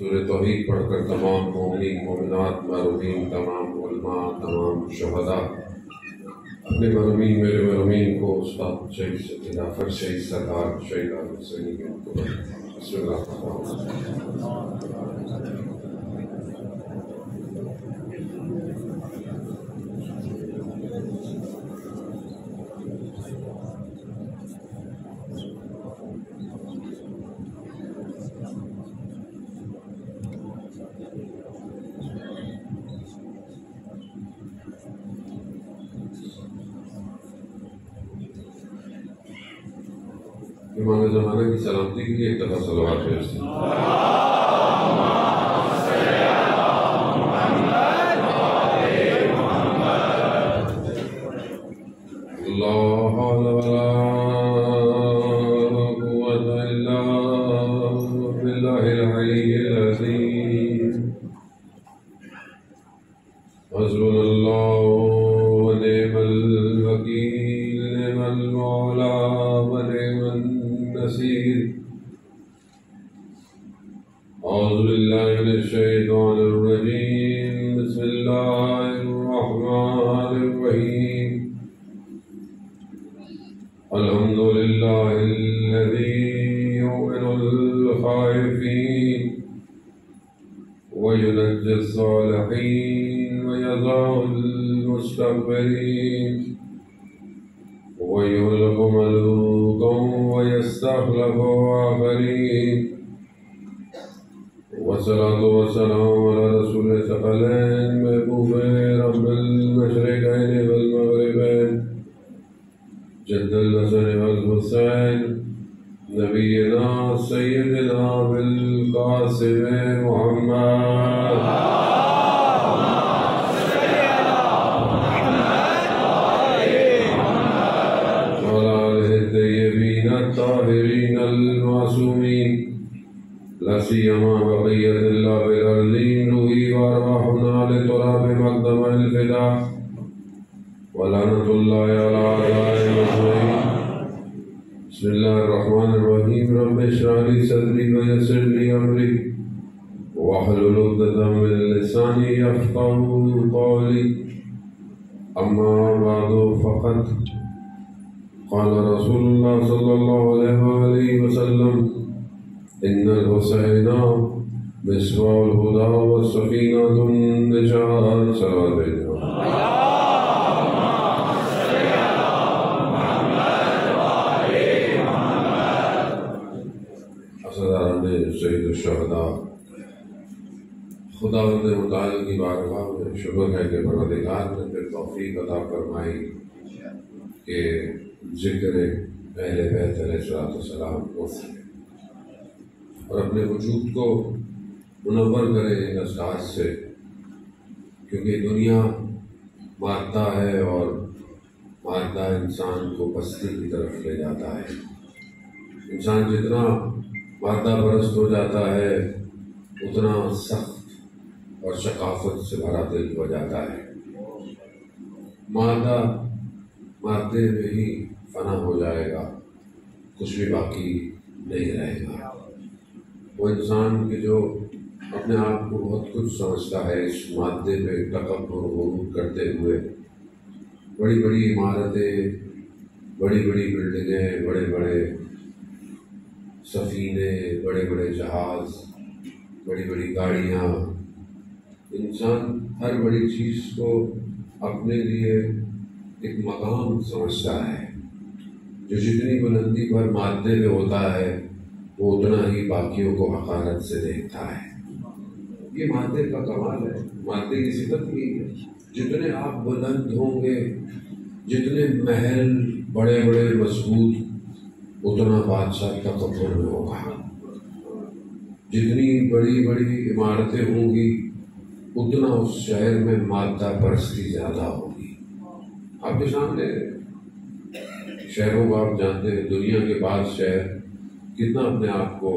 سورہ توحید پڑھ کر تمام مومنین مومنات مرحومین تمام علماء تمام شہداء اپنے مرحومین میرے مرحومین کو استاد شہید خلافت شہید سردار شہید حسینی کے بسم اللہ الرحمن امام زمانہ کی سلامتی کے لیے ایک دفعہ صلوات پیش لا حول ولا قوة إلا بالله العلي العظيم حسبنا الله ونعم الوكيل نعم المولى ونعم النصير أعوذ بالله من الشيطان الرجيم بسم الله الرحمن الرحيم الحمد لله الذي يؤمن الخائفين وينجي الصالحين ويضع المستكبرين ويهلك ملوكا ويستخلف آخرين والصلاة والسلام على رسول الثقلين محبوب رب المشرقين والمغربين جد الحسن والحسين نبينا سيدنا بالقاسم محمد وعلى آله الطيبين الطاهرين المعصومين لا سيما بقية الله بالأرضين روحي وأرواحنا لتراب مقدم الفداء ولعنة الله على أعدائهم أجمعين بسم الله الرحمن الرحيم رب اشرح لي صدري ويسر لي أمري واحلل عقدة من لساني يفقهوا قولي أما بعد فقد قال رسول الله صلى الله عليه وآله وسلم إن الحسين مصباح الهدى والسكينة النجاة صلوات الله سید الشہداء خداوند متعال کی بارگاہ میں شکر ہے کہ پروردگار نے پھر توفیق عطا فرمائی کہ ذکر اہل بیت علیہ السلام کو اور اپنے وجود کو منور کرے ان اذکار سے، کیونکہ دنیا مادہ ہے اور مادہ انسان کو پستی کی طرف لے جاتا ہے۔ انسان جتنا مادہ پرست ہو جاتا ہے اتنا سخت اور ثقافت سے بھرا دل ہو جاتا ہے۔ مادے میں ہی فنا ہو جائے گا، کچھ بھی باقی نہیں رہے گا۔ وہ انسان کہ جو اپنے آپ کو بہت کچھ سمجھتا ہے، اس مادے پہ تکبر غرور کرتے ہوئے بڑی بڑی عمارتیں، بڑی بڑی بلڈنگیں، بڑے بڑے سفینے، بڑے بڑے جہاز، بڑی بڑی گاڑیاں، انسان ہر بڑی چیز کو اپنے لیے ایک مقام سمجھتا ہے۔ جو جتنی بلندی پر مادے میں ہوتا ہے وہ اتنا ہی باقیوں کو حقارت سے دیکھتا ہے۔ یہ مادے کا کمال ہے، مادے کی صفت بھی ہے۔ جتنے آپ بلند ہوں گے، جتنے محل بڑے بڑے مضبوط، اتنا بادشاہ تکبر میں ہوگا۔ جتنی بڑی بڑی عمارتیں ہوں گی اتنا اس شہر میں مادہ پرستی زیادہ ہوگی۔ آپ کے سامنے شہروں کو آپ جانتے ہیں، دنیا کے بعض شہر کتنا اپنے آپ کو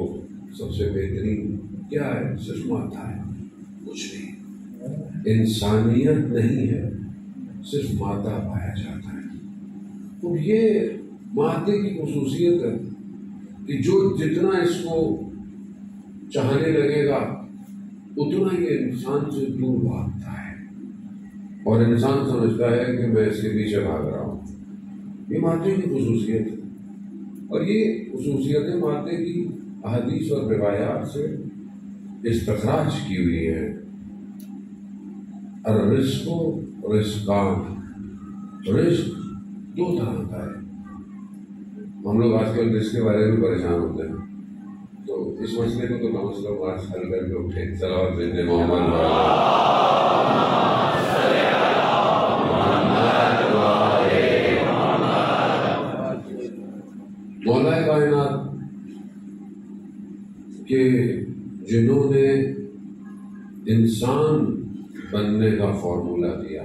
سب سے بہترین کیا ہے، صرف مادہ ہے، کچھ نہیں، انسانیت نہیں ہے، صرف مادہ پایا جاتا ہے۔ تو یہ مادے کی خصوصیت ہے کہ جو جتنا اس کو چاہنے لگے گا اتنا یہ انسان سے دور بھاگتا ہے اور انسان سمجھتا ہے کہ میں اس کے پیچھے بھاگ رہا ہوں۔ یہ مادے کی خصوصیت ہے، اور یہ خصوصیتیں مادے کی احادیث اور روایات سے استخراج کی ہوئی ہیں۔ الرزق رزقان، رزق دو طرح کا ہے۔ ہم لوگ آج کل رزق کے بارے میں پریشان ہوتے ہیں، تو اس مسئلے کو تو کم از کم آج حل کر کے اٹھے۔ صلوات بن محمد مولا کائنات کہ جنہوں نے انسان بننے کا فارمولہ دیا،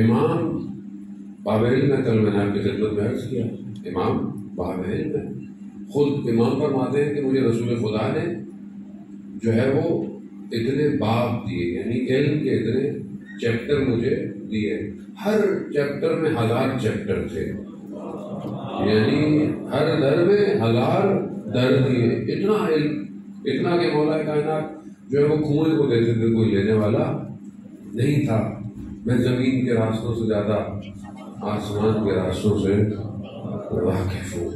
امام باب علم میں، کل میں نے آپ کی خدمت میں عرض کیا، امام باب علم میں خود امام فرماتے ہیں کہ مجھے رسول خدا نے جو ہے وہ اتنے باب دیے، یعنی علم کے اتنے چیپٹر مجھے دیے، ہر چیپٹر میں 1000 چیپٹر تھے، یعنی ہر در میں 1000 در دیے۔ اتنا علم، اتنا کہ مولا کائنات جو ہے وہ کنویں کو دیتے تھے، کوئی لینے والا نہیں تھا۔ میں زمین کے راستوں سے زیادہ آسمان کے راستوں سے واقف ہوں۔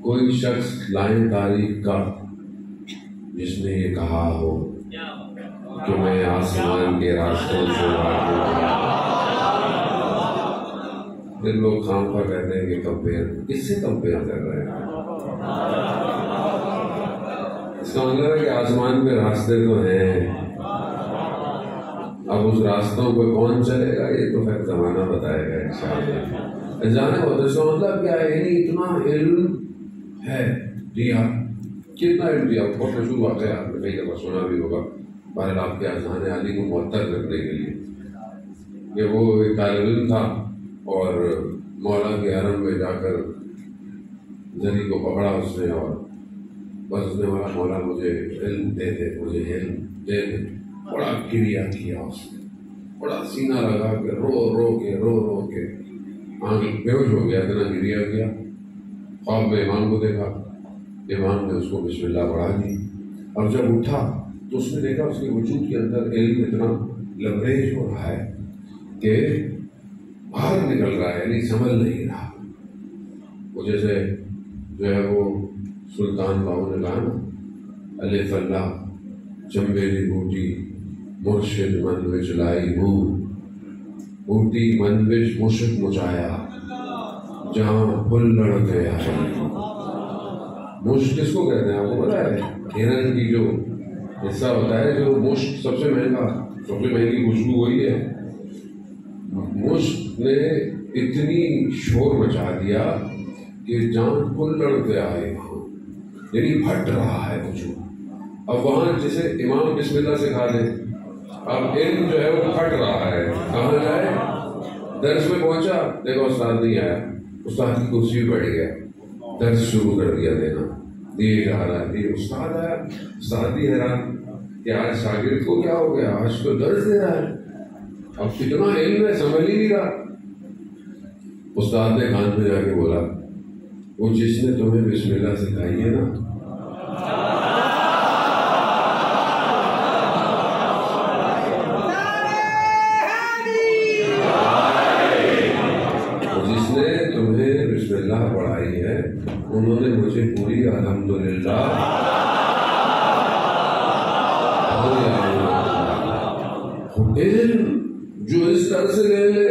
کوئی شخص لائن تاریخ کا جس نے یہ کہا ہو کہ میں آسمان کے راستوں سے واقف ہوں، پھر لوگ خام خواہ کہتے ہیں کہ کمپیئر، کس سے کمپیئر کر رہے ہیں؟ اس کا مطلب ہے کہ آسمان کے راستے تو ہیں، اب اس راستوں پہ کون چلے گا یہ تو پھر زمانہ بتائے گا انشاءاللہ۔ جانے ہوتا ہے، اس کا مطلب کیا ہے؟ یعنی اتنا علم ہے دیا، کتنا علم دیا۔ بہت مشہور واقعہ آپ نے کئی دفعہ سنا بھی ہوگا، بہرحال آپ کے اذہان عالی کو معطر کرنے کے لیے، کہ وہ ایک طالب علم تھا اور مولا کے حرم میں جا کر زری کو پکڑا اس نے، اور بس اس نے بولا مولا مجھے علم دے دے، مجھے علم دے دے۔ بڑا گریا کیا اس نے، بڑا سینہ لگا کے رو رو کے آنکھ بے ہوش ہو گیا، اتنا گریا کیا۔ خواب میں امام کو دیکھا، امام نے اس کو بسم اللہ پڑھا دی، اور جب اٹھا تو اس نے دیکھا اس کے وجود کے اندر علم اتنا لبریز ہو رہا ہے کہ باہر نکل رہا ہے، یعنی سنبھل نہیں رہا۔ وہ جیسے جو ہے وہ سلطان باہو نے کہا نا، الف اللہ چمبیلی بوٹی مرشد من وچ لائی ہوں، بوٹی من وچ مشک مچایا جہاں پھل لڑ گیا ہے۔ مشک کس کو کہتے ہیں آپ کو پتا ہے؟ ہرن کی جو حصہ ہوتا ہے، جو مشک سب سے مہنگا، سب سے مہنگی خوشبو وہی ہے۔ مشک نے اتنی شور مچا دیا کہ جان پھل لڑ گیا ہے، یعنی پھٹ رہا ہے وجود۔ اب وہاں جسے امام بسم اللہ سکھا دے، اب علم جو ہے وہ پھٹ رہا ہے، کہاں جائے؟ درس میں پہنچا، دیکھو استاد نہیں آیا، استاد کی کرسی پہ بیٹھ گیا، درس شروع کر دیا دینا، دیے جا رہا ہے، استاد آیا، استاد بھی حیران کہ آج شاگرد کو کیا ہو گیا، آج تو درس دے رہا ہے، اب کتنا علم ہے سمجھ ہی نہیں رہا۔ استاد نے کان پہ جا کے بولا، وہ جس نے تمہیں بسم اللہ سکھائی ہے نا، جس نے تمہیں بسم اللہ پڑھائی ہے، انہوں نے مجھے پوری الحمدللہ علم جو اس طرح سے لے لے،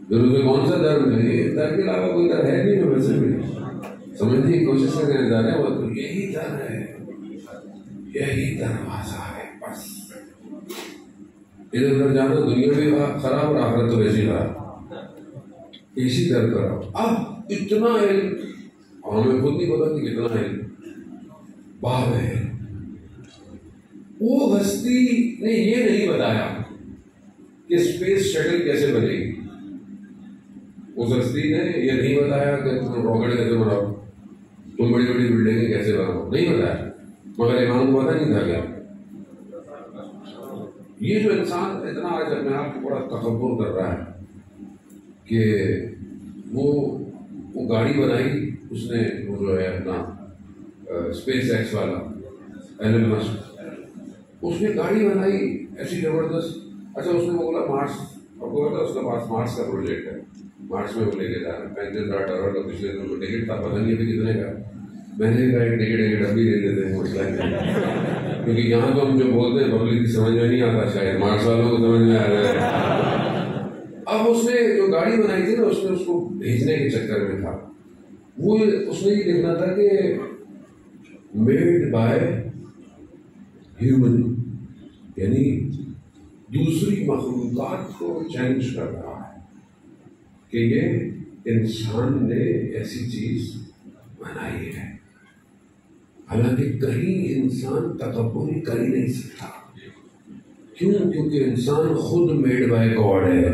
پھر اسے کون سا در نہیں، در کے علاوہ کوئی در ہے نہیں، ویسے بھی سمجھنے کی کوشش کرنے جا رہے ہیں، وہ تو یہی در ہے، یہی دروازہ ہے، بس ادھر ادھر جانا دنیا بھی خراب اور آخرت تو ویسی خراب، اسی در پر آؤ۔ اب اتنا علم ہمیں خود نہیں پتا کہ کتنا علم باب ہے۔ وہ ہستی نے یہ نہیں بتایا کہ اسپیس شٹل کیسے بنے گی، اس ہستی نے یہ نہیں بتایا کہ تم راکٹ کیسے بناؤ، تم بڑی بڑی بلڈنگیں کیسے بناؤ، نہیں بتایا، مگر امام کو پتا نہیں تھا کیا۔ یہ جو انسان اتنا آج اپنے آپ کو بڑا تکبر کر رہا ہے کہ وہ وہ گاڑی بنائی اس نے، وہ جو ہے اپنا اسپیس ایکس والا ایلن مسک، اس نے گاڑی بنائی ایسی زبردست. اچھا اس نے وہ بولا مارس، آپ کو پتا اس کے پاس مارس کا پروجیکٹ ہے، مارس میں وہ لے کے جا رہا ہے. $35,000 کا پچھلے دنوں میں ٹکٹ تھا، پتہ نہیں ابھی کتنے کا. میں نے کہا ایک ٹکٹ ابھی لے لیتے ہیں مسئلہ ہے، کیونکہ یہاں تو ہم جو بولتے ہیں پبلک کی سمجھ میں نہیں آتا، شاید مارس والوں کو سمجھ میں آ رہا ہے. اب اس نے جو گاڑی بنائی تھی نا، اس نے اس کو بھیجنے کے چکر میں تھا، وہ اس نے یہ لکھنا تھا کہ میڈ بائی ہیومن، یعنی دوسری مخلوقات کو چیلنج کر رہا ہے کہ یہ انسان نے ایسی چیز بنائی ہے. حالانکہ کہیں انسان تکبر کر ہی نہیں سکتا. کیوں؟ کیونکہ انسان خود میڈ بائی گاڈ ہے.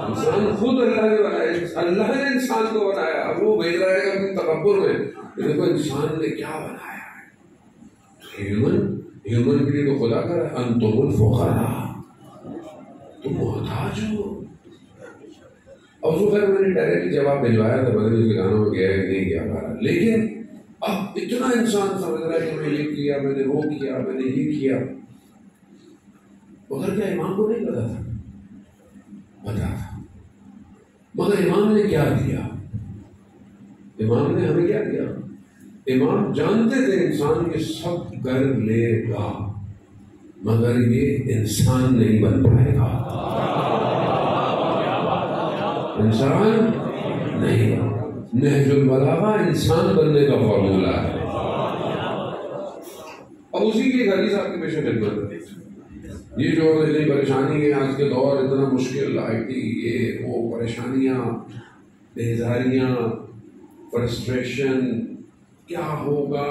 انسان خود اللہ نے بنایا، اللہ نے انسان کو بنایا. اب وہ بھیج رہا ہے اپنے تکبر میں، دیکھو انسان نے کیا بنایا ہے. ہیومن کے لیے تو خدا کر انتم الفقراء، تم محتاج ہو. اب اس کو خیر میں نے ڈائریکٹ جواب بھجوایا تھا، پتہ نہیں اس کے گانوں میں گیا کہ نہیں گیا پارا، لیکن اب اتنا انسان سمجھ رہا ہے کہ میں یہ کیا، میں نے وہ کیا، میں نے یہ کیا. مگر کیا امام کو نہیں پتا تھا؟ پتا تھا. مگر امام نے کیا دیا؟ امام نے ہمیں کیا دیا؟ امام جانتے تھے انسان یہ سب کر لے گا، مگر یہ انسان نہیں بن پائے گا. انسان نہیں. نہج البلاغہ انسان بننے کا فارمولہ ہے. اب اسی کی ایک حدیث آپ کے پیش خدمت ہے. یہ جو اتنی پریشانی ہے آج کے دور، اتنا مشکل آئی ٹی، یہ وہ پریشانیاں، بیزاریاں، فرسٹریشن، کیا ہوگا،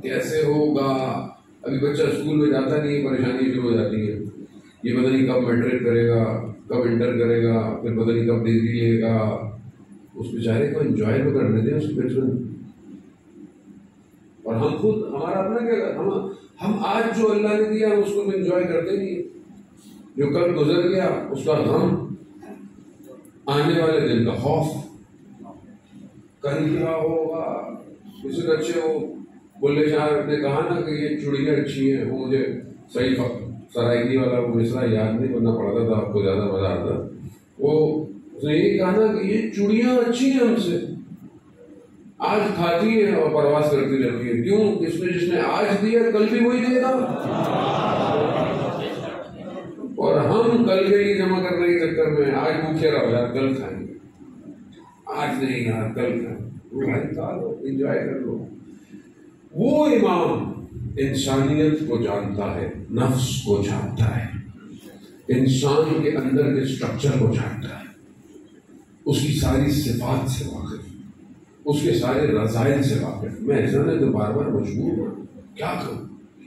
کیسے ہوگا. ابھی بچہ اسکول میں جاتا نہیں، پریشانی شروع ہو جاتی ہے. یہ پتہ نہیں کب میٹرک کرے گا، کب انٹر کرے گا، پھر پتہ نہیں کب ڈگری لے گا. اس بیچارے کو انجوائے تو کرنے دیں اس بچپن. اور ہم خود ہمارا اپنا کیا، ہم آج جو اللہ نے دیا اس کو انجوائے کرتے نہیں. جو کل گزر گیا اس کا غم، آنے والے دن کا خوف. کل کیا ہوگا. کسی بچے کو بلے شاہ نے کہا نا کہ یہ چڑیاں اچھی ہیں، وہ مجھے صحیح سرائکی والا وہ مصرع یاد نہیں کرنا پڑتا تھا، آپ کو زیادہ مزہ آتا. وہ اس نے یہی کہا نا کہ یہ چڑیاں اچھی ہیں ہم سے، آج کھاتی ہیں اور پرواز کرتی رہتی ہیں. کیوں؟ جس نے آج دیا کل بھی وہی دے گا. اور ہم کل کے لیے جمع کرنے کے چکر میں آج بھوکے رہو یار، کل کھائیں گے، آج نہیں یار کل کھائیں گے. انجوائے کر لو. وہ امام انسانیت کو جانتا ہے، نفس کو جانتا ہے، انسان کے اندر کے اسٹرکچر کو جانتا ہے، اس کی ساری صفات سے واقف، اس کے سارے رضائل سے واقف. میں ایسا نہیں تو بار بار مجبور ہوں، کیا کروں.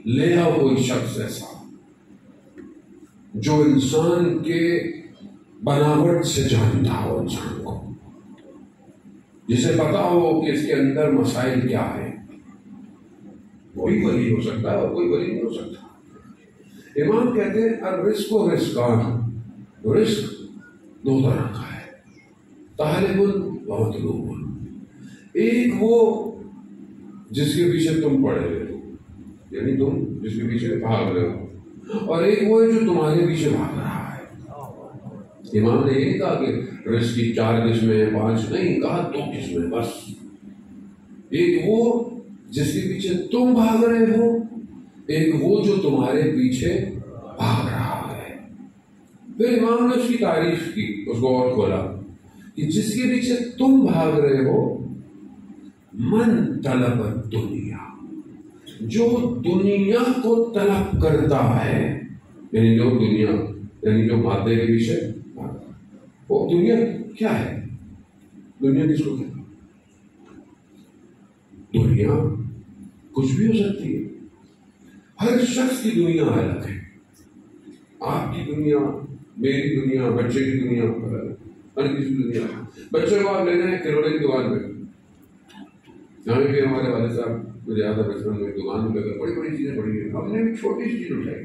لے آؤ کوئی شخص ایسا جو انسان کے بناوٹ سے جانتا ہو، انسان کو جسے پتا ہو کہ اس کے اندر مسائل کیا ہے. کوئی ولی ہو سکتا ہے اور کوئی ولی نہیں ہو سکتا. امام کہتے ہیں الرزق و رزقان، رزق دو طرح کا ہے، طالب و مطلوب. ایک وہ جس کے پیچھے تم پڑے ہوئے ہو، یعنی تم جس کے پیچھے بھاگ رہے ہو، اور ایک وہ ہے جو تمہارے پیچھے بھاگ رہا ہے. امام نے یہ کہا کہ رزق کی 4 قسمیں ہیں، 5 نہیں کہا، 2 قسمیں بس. ایک وہ جس کے پیچھے تم بھاگ رہے ہو، ایک وہ جو تمہارے پیچھے بھاگ رہا ہے. پھر امام نے اس کی تعریف کی، اس کو اور کھولا کہ جس کے پیچھے تم بھاگ رہے ہو، من طلب دنیا، جو دنیا کو طلب کرتا ہے، یعنی جو دنیا، یعنی جو مادے کے پیچھے بھاگ رہا ہے. وہ دنیا کیا ہے؟ دنیا کس کو کہتے ہیں؟ دنیا کچھ بھی ہو سکتی ہے. ہر شخص کی دنیا الگ ہے. آپ کی دنیا، میری دنیا، بچے کی دنیا ہر کسی کی دنیا. بچے کو آپ لے جائیں کھلونے کی دکان پہ، جہاں بھی ہمارے والد صاحب مجھے یاد ہے بچپن میں دکان پہ بڑی بڑی چیزیں پڑی ہیں، ہم نے بھی چھوٹی سی چیز اٹھائی.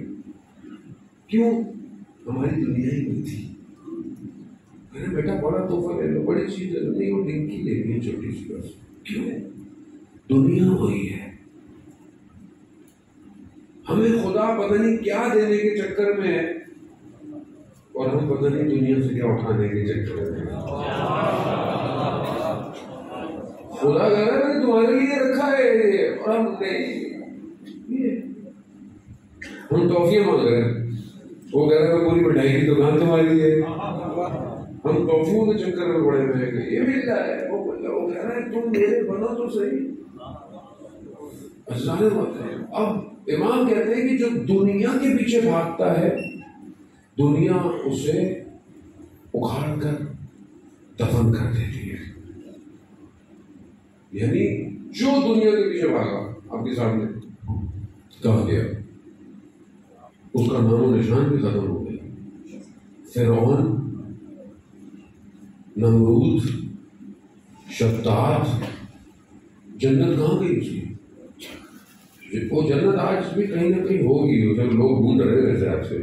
کیوں؟ ہماری دنیا ہی نہیں تھی. بیٹا بڑا تحفہ لے لو، بڑی چیز ہے، نہیں وہ ڈنکی لینی ہے چھوٹی سی بس. کیوں؟ دنیا وہی ہے. ہمیں خدا پتہ نہیں کیا دینے کے چکر میں ہے، اور ہم پتہ نہیں دنیا سے کیا اٹھانے کے چکر میں. خدا کہہ رہا ہے تمہارے لیے رکھا ہے، اور ہم نہیں، ہم ٹافیاں مانگ رہے ہیں. وہ کہہ رہا ہے پوری مٹھائی کی دکان تمہاری ہے. ہم ٹافیوں کے چکر میں پڑے ہوئے ہیں. یہ مل رہا ہے، وہ کہہ رہا ہے تم میرے بنو تو صحیح. اب امام کہتے ہیں کہ جو دنیا کے پیچھے بھاگتا ہے، دنیا اسے اکھاڑ کر دفن کر دیتی ہے. یعنی جو دنیا کے پیچھے بھاگا، آپ کے سامنے کہا گیا، اس کا نام و نشان بھی ختم ہو گیا. فرعون، نمرود، شداد، جنت کہاں گئی اس کی؟ وہ جنت آج بھی کہیں نہ کہیں ہوگی. اسے لوگ ڈھونڈ رہے ہیں ویسے آج سے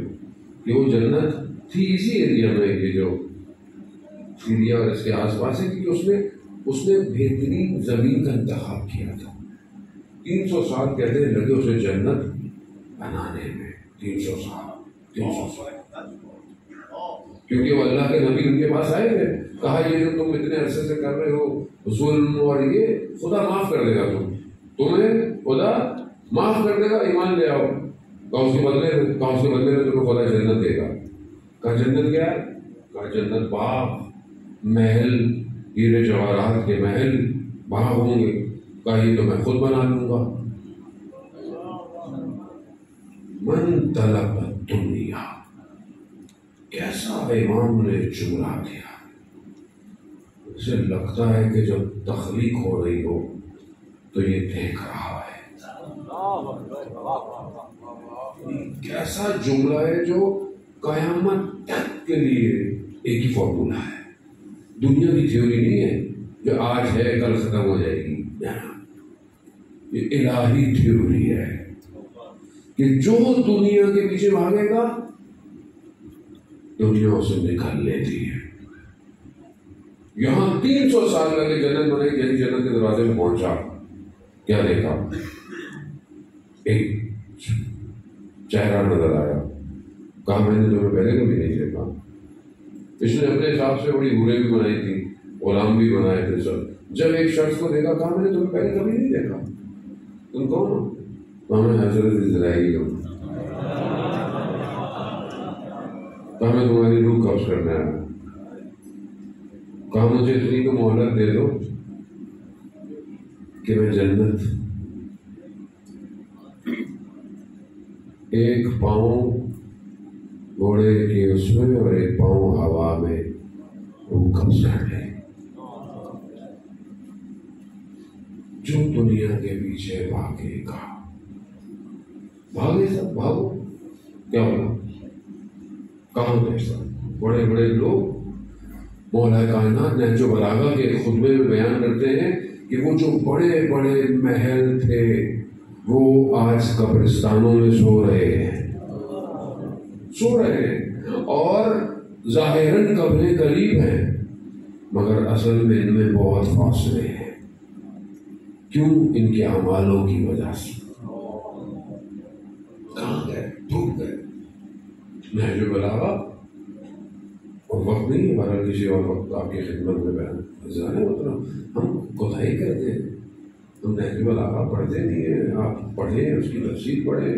کہ وہ جنت تھی اسی ایریا میں، یہ جو سیریا اور اس کے آس پاس ہے، کیونکہ اس نے بہترین زمین کا انتخاب کیا تھا. 300 سال کہتے ہیں لگے اسے جنت بنانے میں. 300 سال کیونکہ وہ اللہ کے نبی ان کے پاس آئے تھے، کہا یہ جو تم اتنے عرصے سے کر رہے ہو ظلم اور یہ، خدا معاف کر دے گا، تمہیں خدا معاف کر دے گا، ایمان لے آؤ. کہا اس کے بدلے میں تمہیں خدا جنت دے گا. کہا جنت کیا ہے؟ کہا جنت باغ، محل، ہیرے جواہرات کے محل، باغ ہوں گے. کہا یہ تو میں خود بنا لوں گا. من طلب دنیا، کیسا امام نے جملہ دیا. اسے لگتا ہے کہ جب تخلیق ہو رہی ہو تو یہ دیکھ رہا ہے. کیسا جملہ ہے جو قیامت تک کے لیے ایک ہی فارمولا ہے. دنیا کی تھیوری نہیں ہے جو آج ہے کل ختم ہو جائے گی. یہ الہی تھیوری ہے کہ جو دنیا کے پیچھے بھاگے گا دنیا اسے نکال لیتی ہے. یہاں 300 سال لگے جنت بنے، یعنی جنت کے دروازے میں پہنچا، کیا دیکھا؟ ایک چہرہ نظر آیا. کہا میں نے تمہیں پہلے کبھی نہیں دیکھا. اس نے اپنے حساب سے بڑی حوریں بھی بنائی تھی، غلام بھی بنائے تھے سب. جب ایک شخص کو دیکھا، کہا میں نے تمہیں پہلے کبھی نہیں دیکھا، تم کون ہو؟ کہا میں حضرت اسرائیل ہوں. کہا میں تمہاری روح قبض کرنے آیا. کہا مجھے اتنی تو مہلت دے دو کہ میں جنت ایک پاؤں گھوڑے کے اس میں اور ایک پاؤں ہوا میں روح قبض کر لے. جو دنیا کے پیچھے بھاگے گا، بھاگے سب بھاگو. کیا بولا؟ کہاں گئے سب بڑے بڑے لوگ؟ مولا کائنات نہج البلاغہ کے خطبے میں بیان کرتے ہیں کہ وہ جو بڑے بڑے محل تھے وہ آج قبرستانوں میں سو رہے ہیں، اور ظاہراً قبریں قریب ہیں مگر اصل میں ان میں بہت فاصلے ہیں. کیوں؟ ان کے اعمالوں کی وجہ سے. کہاں گئے؟ ڈوب گئے. نہج البلاغہ اور وقت نہیں ہے ہمارا کسی اور وقت آپ کی خدمت میں بیان. مطلب ہم کوتاہی کرتے ہیں، ہم نہج البلاغہ پڑھتے نہیں ہیں. آپ پڑھیں، اس کی تفسیر پڑھیں،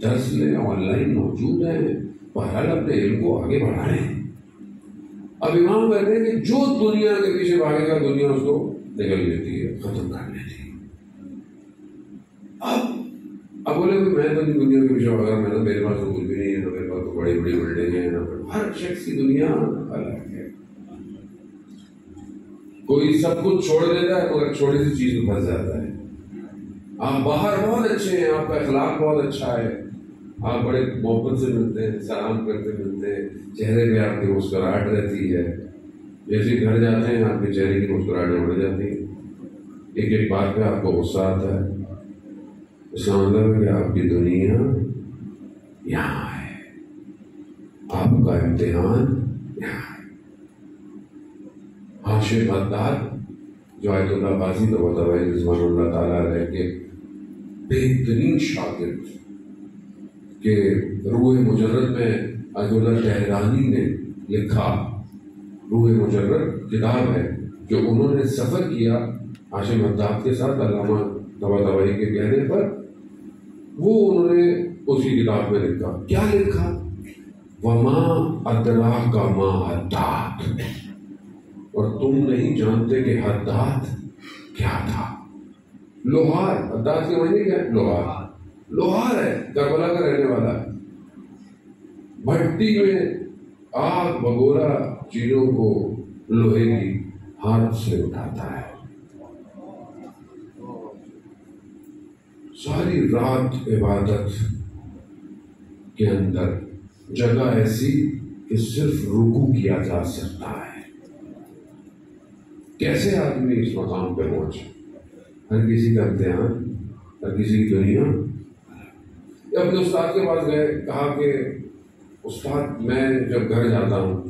درس لیں، آن لائن موجود ہیں. بہرحال اپنے علم کو آگے بڑھائیں. اب امام کہتے ہیں کہ جو دنیا کے پیچھے بھاگے گا دنیا اس کو نگل لیتی ہے، ختم کر لیتی ہے. اب بولے کہ میں تو دنیا کے پیچھے بھاگا، میں تو میرے پاس تو کچھ بھی نہیں ہے، تو میرے پاس تو بڑی بڑی بلڈنگیں ہیں. ہر شخص کی دنیا الگ ہے. کوئی سب کچھ چھوڑ دیتا ہے مگر چھوٹی سی چیز میں پھنس جاتا ہے. آپ باہر بہت اچھے ہیں، آپ کا اخلاق بہت اچھا ہے، آپ بڑے محبت سے ملتے ہیں، سلام کرتے ملتے ہیں، چہرے پہ آپ کی مسکراہٹ رہتی ہے. جیسے گھر جاتے ہیں آپ کے چہرے کی مسکراہٹیں اڑ جاتی ہیں. ایک ایک بات پہ آپ کو غصہ آتا ہے. اس کا مطلب ہے کہ آپ کی دنیا یہاں ہے، آپ کا امتحان یہاں ہے. ہاشم حداد جو آیت اللہ قاضی طباطبائی رضوان اللہ تعالیٰ علیہ کے بہترین شاگرد کہ روح مجرد میں آیت اللہ تہرانی نے لکھا، روح مجرد کتاب ہے جو انہوں نے سفر کیا ہاشم حداد کے ساتھ علامہ طباطبائی کے کہنے پر، وہ انہوں نے اسی کتاب میں لکھا. کیا لکھا؟ وما ادراک ما حداد، اور تم نہیں جانتے کہ حداد کیا تھا. لوہار، حداد کے معنی کیا ہے؟ لوہار. لوہار ہے، کربلا کا رہنے والا ہے، بھٹی میں آگ بگولا چیزوں کو لوہے کی ہاتھ سے اٹھاتا ہے. ساری رات عبادت کے اندر جگہ ایسی کہ صرف رکوع کیا جا سکتا ہے. کیسے آدمی اس مقام پہ پہنچے؟ ہر کسی کا امتحان، ہر کسی کی دنیا. اپنے استاد کے پاس گئے، کہا کہ استاد میں جب گھر جاتا ہوں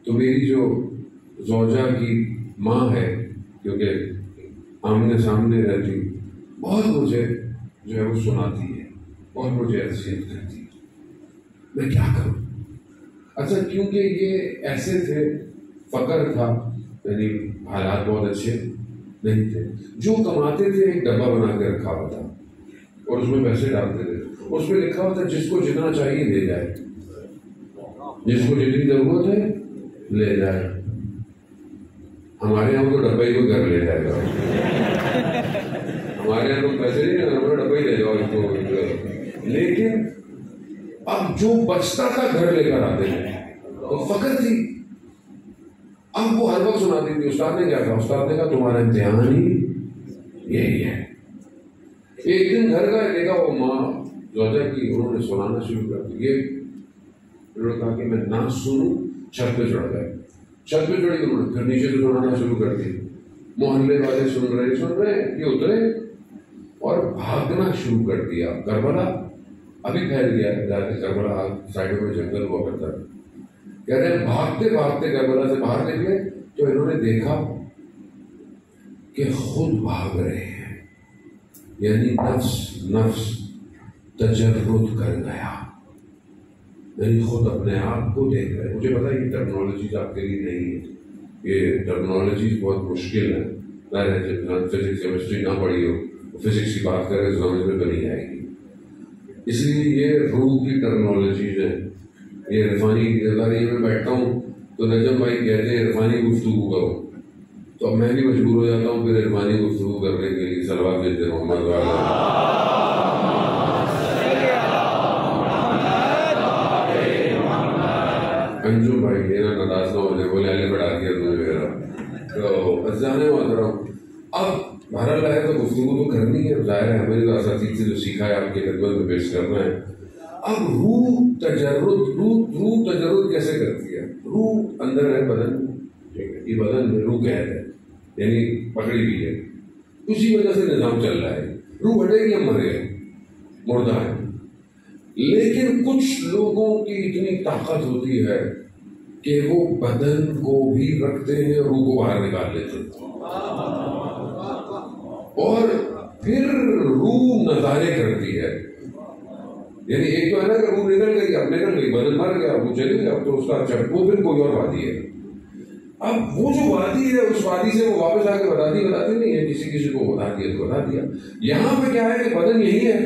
تو میری جو زوجہ کی ماں ہے، کیونکہ آمنے سامنے رہتی، بہت مجھے جو ہے وہ سناتی ہے، بہت مجھے اذیت کرتی ہے. میں کیا کروں؟ اچھا کیونکہ یہ ایسے تھے، فقر تھا، یعنی حالات بہت اچھے نہیں تھے. جو کماتے تھے ایک ڈبہ بنا کے رکھا ہوا تھا اور اس میں پیسے ڈالتے تھے. اس میں لکھا ہوا تھا جس کو جتنا چاہیے لے جائے، جس کو جتنی ضرورت ہے لے جائے. ہمارے یہاں تو ڈبہ ہی کو گھر لے جائے گا. ہمارے یہاں تو پیسے نہیں، ہمارا ڈبہ ہی لے جاؤ اس کو. لیکن اب جو بچتا تھا گھر لے کر آتے تھے، تو فقر تھی. اب وہ ہر وقت سناتی تھی. استاد نے کیا کہا؟ استاد نے کہا تمہارا امتحان ہی یہی ہے. ایک دن گھر کا دیکھا وہ ماں زوجہ کی، انہوں نے سنانا شروع کر دی. انہوں نے کہا کہ میں نہ سنوں. چھت پہ چڑھ گئے. چھت پہ چڑھی انہوں نے پھر نیچے سے سنانا شروع کر دی. محلے والے سن رہے یہ اترے اور بھاگنا شروع کر دیا. کربلا ابھی پھیل گیا ہے، جا کے کربلا سائڈوں میں جنگل ہوا کرتا ہے. کہہ رہے ہیں بھاگتے بھاگتے کربلا سے باہر نکلے تو انہوں نے دیکھا کہ خود بھاگ رہے ہیں، یعنی نفس تجرد کر گیا، یعنی خود اپنے آپ کو دیکھ رہے. مجھے پتا یہ ٹیکنالوجیز آپ کے لیے نہیں ہے، یہ ٹیکنالوجیز بہت مشکل ہے. فزکس کیمسٹری نہ پڑھی ہو، فزکس کی بات کریں تو سمجھ میں تو نہیں آئے گی. اس لیے یہ روح کی ٹیکنالوجیز ہے. یہ عرفانی میں بیٹھتا ہوں تو نجم بھائی کہتے ہیں عرفانی گفتگو کرو، تو میں بھی مجبور ہو جاتا ہوں پھر عرفانی گفتگو کرنے کے لیے. صلوات دیتے ہیں محمد والا. انجم بھائی میرا ناراض نہ ہونے، بولے علی بڑھا دیا تم نے میرا. تو جانے والا ہوں. اب بہرحال ہے تو گفتگو تو کرنی ہے، ظاہر ہے ہمیں تو اساتذہ سے جو سیکھا ہے آپ کی خدمت میں پیش کرنا ہے. اب روح تجرد کیسے کرتی ہے؟ روح اندر ہے بدن، یہ بدن میں روح قید ہے، یعنی پکڑی ہوئی ہے، اسی وجہ سے نظام چل رہا ہے. روح ہٹے گی ہم مر گئے، مردہ ہے. لیکن کچھ لوگوں کی اتنی طاقت ہوتی ہے کہ وہ بدن کو بھی رکھتے ہیں، روح کو باہر نکال لیتے ہیں، اور پھر روح نظارے کرتی ہے. یعنی ایک تو ہے نا کہ روح نکل گئی، اب نکل گئی، بدن مر گیا، وہ چلی گیا، تو اس کا وہ پھر کوئی اور وادی ہے. اب وہ جو وادی ہے اس وادی سے وہ واپس آ کے بتاتی نہیں ہے، کسی کو بتا دیا تو بتا دیا. یہاں پہ کیا ہے کہ بدن یہی ہے،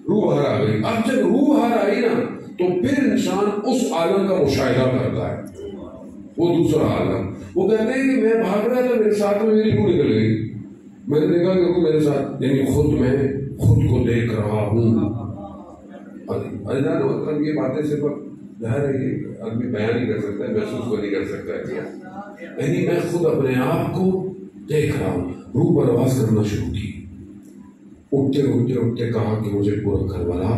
روح باہر آ گئی. اب جب روح باہر آئی نا تو پھر انسان اس عالم کا مشاہدہ کرتا ہے، وہ دوسرا عالم. وہ کہتے ہیں کہ میں بھاگ رہا تھا، میرے ساتھ میں میری روح نکل گئی. میں نے دیکھا کہ وہ میرے ساتھ، یعنی میں خود کو دیکھ رہا ہوں. مطلب یہ باتیں صرف ظاہر ہے کہ آدمی بیان نہیں کر سکتا ہے، محسوس کو نہیں کر سکتا ہے. یعنی میں خود اپنے آپ کو دیکھ رہا ہوں. روح پرواز کرنا شروع کی. اٹھتے کہا کہ مجھے پورا کربلا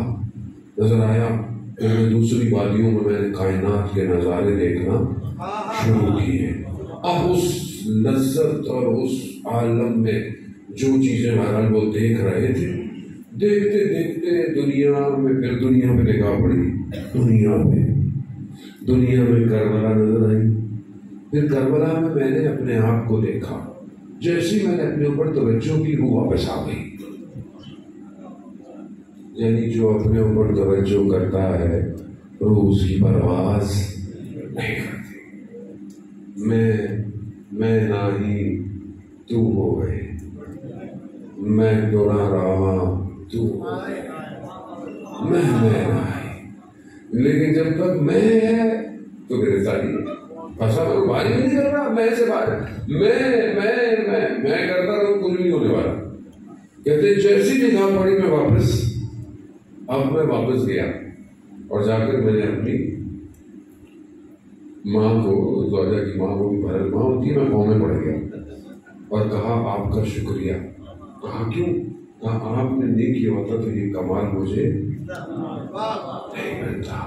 نظر آیا. پھر میں دوسری وادیوں میں نے کائنات کے نظارے دیکھنا شروع کیے. اب اس لذت اور اس عالم میں جو چیزیں بہرحال وہ دیکھ رہے تھے، دیکھتے دنیا میں نگاہ پڑی. دنیا میں کربلا نظر آئی. پھر کربلا میں نے اپنے آپ کو دیکھا، جیسی میں نے اپنے اوپر توجہ کی روح واپس آ گئی۔ یعنی جو اپنے اوپر توجہ کرتا ہے روح اس کی پرواز نہیں کرتی۔ میں نہ ہی تو ہو گئے، میں تو نہ رہا تو ہو گئے، میں نہ ہی۔ لیکن جب تک میں ہے تو گرفتاری پھنسا میں باہر ہی نہیں کر رہا، میں سے باہر میں کرتا رہوں، کچھ نہیں ہونے والا۔ کہتے جیسی نگاہ پڑی میں واپس گیا اور جا کر میں نے اپنی ماں کو، زوجہ کی ماں کو بھی بھرل ماں ہوتی ہے، میں پاؤں میں پڑ گیا اور کہا آپ کا شکریہ۔ کہا کیوں؟ کہا آپ نے نہیں کیا ہوتا تو یہ کمال مجھے نہیں ملتا۔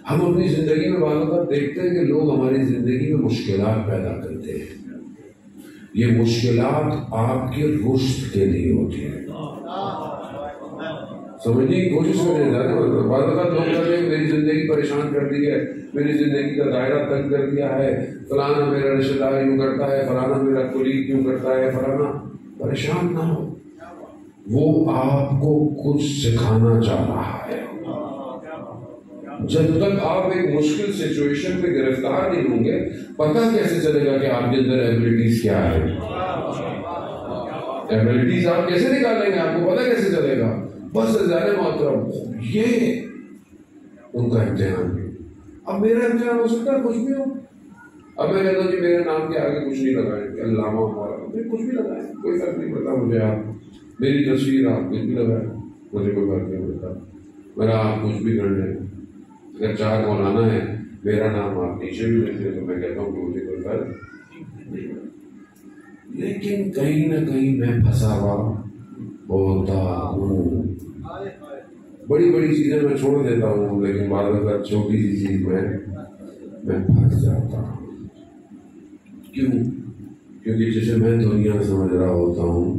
ہم اپنی زندگی میں بعض اوقات دیکھتے ہیں کہ لوگ ہماری زندگی میں مشکلات پیدا کرتے ہیں، یہ مشکلات آپ کے رشد کے لیے ہوتی ہیں۔ سمجھنے کی کوشش کریں۔ بعض اوقات لوگ کہتے ہیں میری زندگی پریشان کر دی ہے، میری زندگی کا دائرہ تنگ کر دیا ہے، فلانا میرا رشتہ دار یوں کرتا ہے، فلانا میرا کولیگ یوں کرتا ہے، فلانا۔ پریشان نہ ہو، وہ آپ کو کچھ سکھانا چاہ رہا ہے۔ جب تک آپ ایک مشکل سچویشن میں گرفتار نہیں ہوں گے، پتہ کیسے چلے گا کہ آپ کے اندر ایبلٹیز کیا ہے؟ ایبلٹیز آپ کیسے نکالیں گے؟ آپ کو پتہ کیسے چلے گا؟ بس زیادہ محترم یہ ان کا امتحان ہے۔ اب میرا امتحان ہو سکتا ہے کچھ بھی ہو۔ اب میں کہتا ہوں کہ میرے نام کے آگے کچھ نہیں لگائیں، علامہ میں کچھ بھی لگائیں، کوئی فرق نہیں پڑتا مجھے۔ آپ میری تصویر آپ کچھ بھی لگائیں، مجھے کوئی فرق نہیں پڑتا۔ میرا آپ کچھ بھی کر لیں، اگر چار مولانا ہے میرا نام آپ نیچے بھی لکھ دیں تو میں کہتا ہوں کہ مجھے کوئی فرق نہیں۔ لیکن کہیں نہ کہیں میں پھنسا ہوا ہوتا ہوں۔ بڑی بڑی چیزیں میں چھوڑ دیتا ہوں، لیکن بعض اوقات چھوٹی سی چیز میں پھنس جاتا ہوں۔ کیوں؟ کیونکہ جسے میں دنیا سمجھ رہا ہوتا ہوں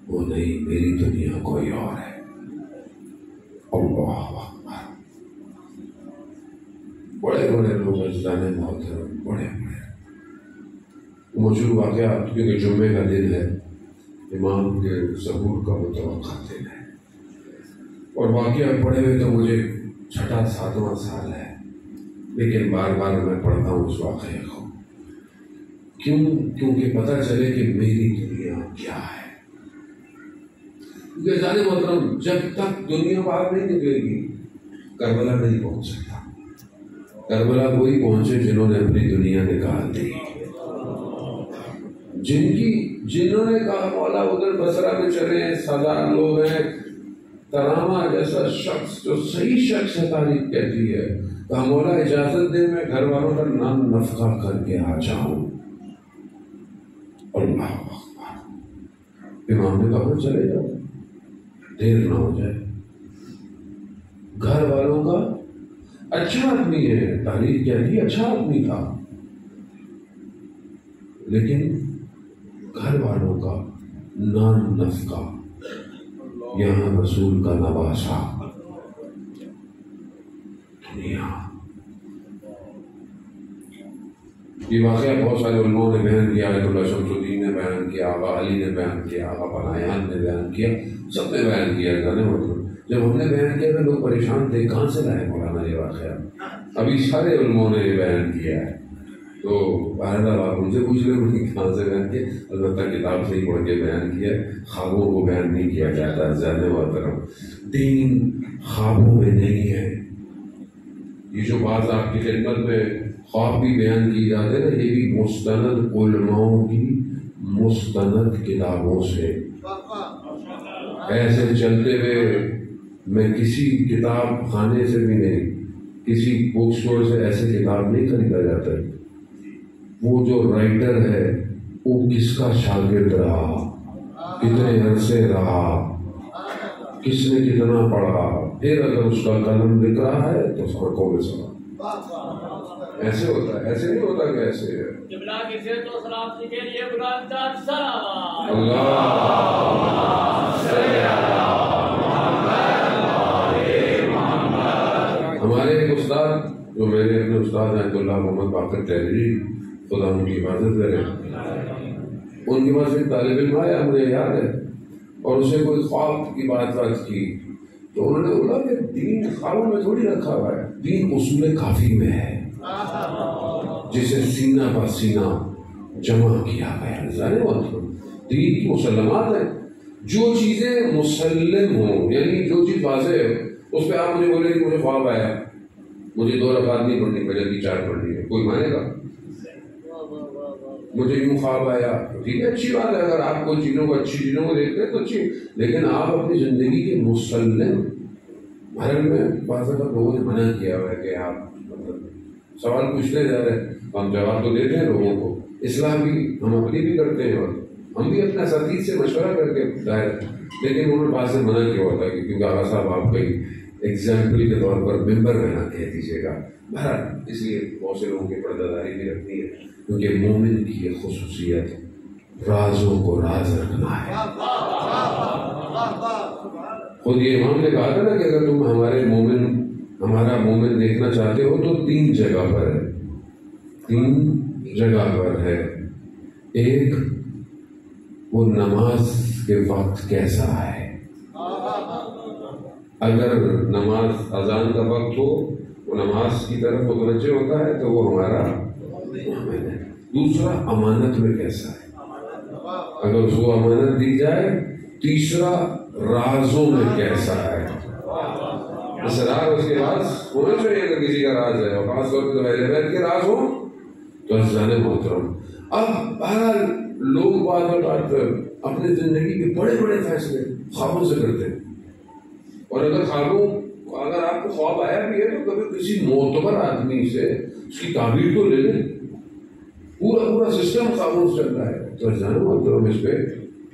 وہ نہیں، میری دنیا کوئی اور ہے۔ اللہ اکبر۔ بڑے بڑے لوگ اجلانے محترم، بڑے مشہور واقعات، کیونکہ جمعے کا دن ہے، امام کے ظہور کا متوقع دن ہے، اور واقعہ پڑھے ہوئے تو مجھے 6واں 7واں سال ہے، لیکن بار بار میں پڑھتا ہوں اس واقعے کو۔ کیوں؟ کیونکہ پتہ چلے کہ میری دنیا کیا ہے۔ کیونکہ جانے محترم جب تک دنیا باہر نہیں نکلے گی کربلا نہیں پہنچ سکتا۔ کربلا وہی پہنچے جنہوں نے اپنی دنیا نکال دی، جنہوں نے کہا مولا ادھر بصرہ میں چلے ہیں، 1000 لوگ ہیں، ترامہ جیسا شخص جو صحیح شخص ہے تاریخ کہتی ہے، کہا مولا اجازت دے میں گھر والوں کا نام نفقہ کر کے آ جاؤں۔ اللہ اکبر۔ امام نے کہا چلے جاؤ، دیر نہ ہو جائے۔ گھر والوں کا اچھا آدمی ہے، تاریخ کہتی ہے اچھا آدمی تھا، لیکن گھر والوں کا نان نفقہ، یہاں رسول کا نواسا، دنیا۔ یہ واقعہ بہت سارے علماء نے بیان کیا، آیت اللہ شمس الدین نے بیان کیا، آقا علی نے بیان کیا، آقا بنایان نے بیان کیا، سب نے بیان کیا۔ جانے مطلب جب ہم نے بیان کیا تو لوگ پریشان تھے، کہاں سے لائے مولانا یہ واقعہ؟ ابھی سارے علماء نے یہ بیان کیا ہے، تو بہرحال آپ ان سے پوچھ رہے ہیں کہاں سے بیان کیا۔ البتہ کتاب سے ہی پڑھ کے بیان کیا، خوابوں کو بیان نہیں کیا جاتا۔ زیادہ محترم دین خوابوں میں نہیں ہے۔ یہ جو بات آپ کی خدمت میں خواب بھی بیان کی جاتے ہیں، یہ بھی مستند علماؤں کی مستند کتابوں سے ایسے چلتے ہوئے، میں کسی کتاب خانے سے بھی نہیں، کسی بک اسٹور سے ایسے کتاب نہیں خریدا جاتا ہے۔ وہ جو رائٹر ہے وہ کس کا شاگرد رہا، کتنے عرصے رہا، کس نے کتنا پڑھا، پھر اگر اس کا قلم لکھ رہا ہے تو سڑکوں میں سنا۔ ایسے ہوتا ہے، ایسے نہیں ہوتا کہ ایسے ہے۔ ہمارے ایک استاد جو میرے اپنے استاد آیت اللہ محمد باقر ٹیلری، خدا ان کی حفاظت کرے، ان کے پاس ایک طالب علم آیا، مجھے یاد ہے، اور اسے کوئی خواب کی بات کی تو انہوں نے بولا کہ دین خوابوں میں تھوڑی رکھا ہوا ہے، دین اصول کافی میں ہے جسے سینہ بہ سینہ جمع کیا گیا۔ ظاہر بات دین کی مسلمات ہیں، جو چیزیں مسلم ہوں، یعنی جو چیز واضح ہے اس پہ آپ مجھے بولے کہ مجھے خواب آیا، مجھے 2 رکعت نہیں پڑھنی پڑے گی، 4 پڑھنی ہے، کوئی مانے گا؟ مجھے یوں خواب آیا، ٹھیک ہے، اچھی بات ہے، اگر آپ کو چیزوں کو اچھی چیزوں کو دیکھتے ہیں تو اچھی، لیکن آپ اپنی زندگی کے مسلم محرم میں بعض لوگوں نے منع کیا ہوا ہے کہ آپ مطلب سوال پوچھتے جا رہے ہیں، ہم جواب تو دیتے ہیں لوگوں کو، اصلاح بھی ہم اپنی بھی کرتے ہیں اور ہم بھی اپنے اساتذہ سے مشورہ کر کے ظاہر، لیکن انہوں نے بعض سے منع کیا ہوتا ہے کیونکہ آغا صاحب آپ کئی ایگزامپل کے طور پر ممبر رہنا کہہ دیجیے گا، بہرحال اس لیے بہت سے لوگوں کی پردہ داری بھی رکھتی ہے، کیونکہ مومن کی یہ خصوصیت رازوں کو راز رکھنا ہے۔ خود یہ امام نے کہا تھا نا کہ اگر تم ہمارا مومن دیکھنا چاہتے ہو تو 3 جگہ پر ہے، 3 جگہ پر ہے۔ ایک، وہ نماز کے وقت کیسا ہے، اگر نماز اذان کا وقت ہو، وہ نماز کی طرف متوجہ ہوتا ہے تو وہ ہمارا مومن ہے۔ دوسرا، امانت میں کیسا ہے، اگر اس کو امانت دی جائے۔ تیسرا، رازوں میں کیسا ہے، اسرار اس کے پاس ہونا چاہیے اگر کسی کا راز ہے، اور خاص طور پہ اہل بیت کے راز ہوں تو عزیزان محترم۔ اب بہرحال لوگ بعض اپنے زندگی کے بڑے بڑے فیصلے خوابوں سے کرتے ہیں، اور اگر آپ کو خواب آیا بھی ہے تو کبھی کسی معتبر آدمی سے اس کی تعبیر تو لے لیں، پورا سسٹم خوابوں سے چل رہا ہے تو عزیزان محترم اس پہ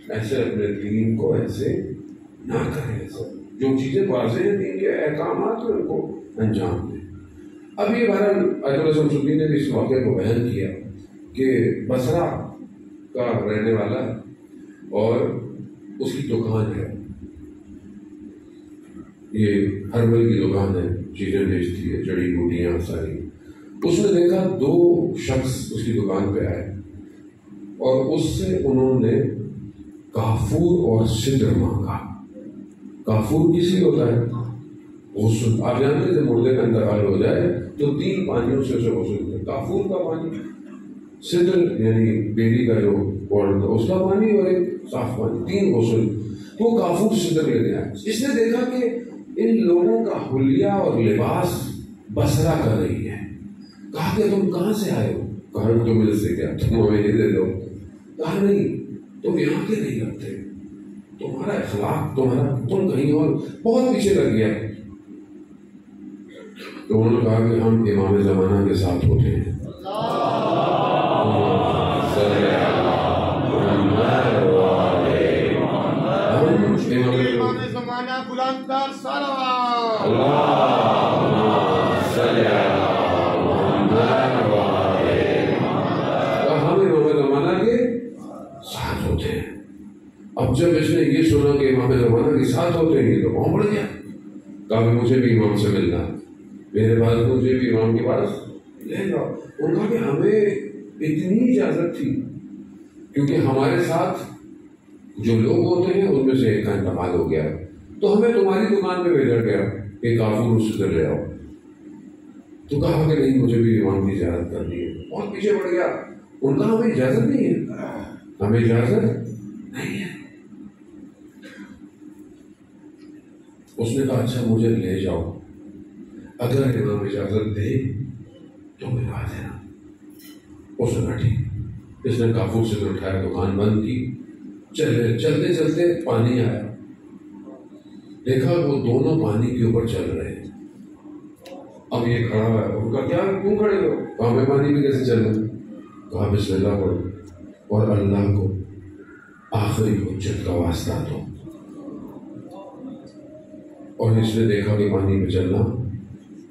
ایسے اپنے دین کو ایسے نہ کریں، جو چیزیں واضح ہیں دین کے احکامات ان کو انجام دیں۔ اب یہ بہرحال آیت اللہ شمس الدین نے بھی اس واقعے کو بیان کیا کہ بصرہ کا رہنے والا ہے اور اس کی دکان ہے، یہ ہربل کی دکان ہے، چیزیں بیچتی ہے، جڑی بوٹیاں ساری۔ اس نے دیکھا 2 شخص اس کی دکان پہ آئے اور اس سے انہوں نے کافور اور سدر مانگا۔ کافور کس لیے ہوتا ہے؟ غسل۔ آپ جانتے ہیں مردے کا انتقال ہو جائے تو 3 پانیوں سے اسے غسل ہوتا ہے، کافور کا پانی، سدر یعنی بیری کا جو پاؤڈر تھا اس کا پانی، اور ایک صاف پانی، 3 غسل۔ وہ کافور سدر لینے آیا، اس نے دیکھا کہ ان لوگوں کا حلیہ اور لباس بصرہ کا نہیں ہے۔ کہا کہ تم کہاں سے آئے ہو؟ کہا تم مجھ سے کیا، تم ہمیں یہ دے دو۔ کہا نہیں، تم یہاں کے نہیں رکھتے، تمہارا اخلاق تم کہیں اور بہت پیچھے لگ گیا۔ تو انہوں نے کہا کہ ہم امام زمانہ کے ساتھ ہوتے ہیں۔ اب جب اس نے یہ سنا کہ امام زمانہ کے ساتھ ہوتے ہیں تو کون پڑ گیا، کہا کہ مجھے بھی امام سے ملنا، میرے پاس مجھے بھی امام کے پاس لے جاؤ۔ انہوں نے کہا کہ ہمیں اتنی اجازت تھی کیونکہ ہمارے ساتھ جو لوگ ہوتے ہیں ان میں سے ایک کا انتقال ہو گیا تو ہمیں تمہاری دکان پہ بھیجا گیا کہ کافور اس سے لے آؤ۔ تو کہا کہ نہیں، مجھے بھی امام کی اجازت کرنی ہے، بہت پیچھے پڑ گیا۔ ان کا ہمیں اجازت نہیں ہے، ہمیں اجازت نہیں ہے۔ اس نے کہا اچھا مجھے لے جاؤ، اگر امام اجازت دے تو ملوا دینا۔ اس نے کہا ٹھیک۔ اس نے کافور سے اٹھایا، دکان بند کی، چلتے چلتے پانی آیا، دیکھا وہ دونوں پانی کے اوپر چل رہے ہیں۔ اب یہ کھڑا ہوا ہے، ان کا کیا کیوں کھڑے ہو؟ کہا میں پانی میں کیسے چلوں؟ کہا بسم اللہ پڑھو اور اللہ کو آخری حجت کا واسطہ دو۔ اور اس نے دیکھا کہ پانی میں چلنا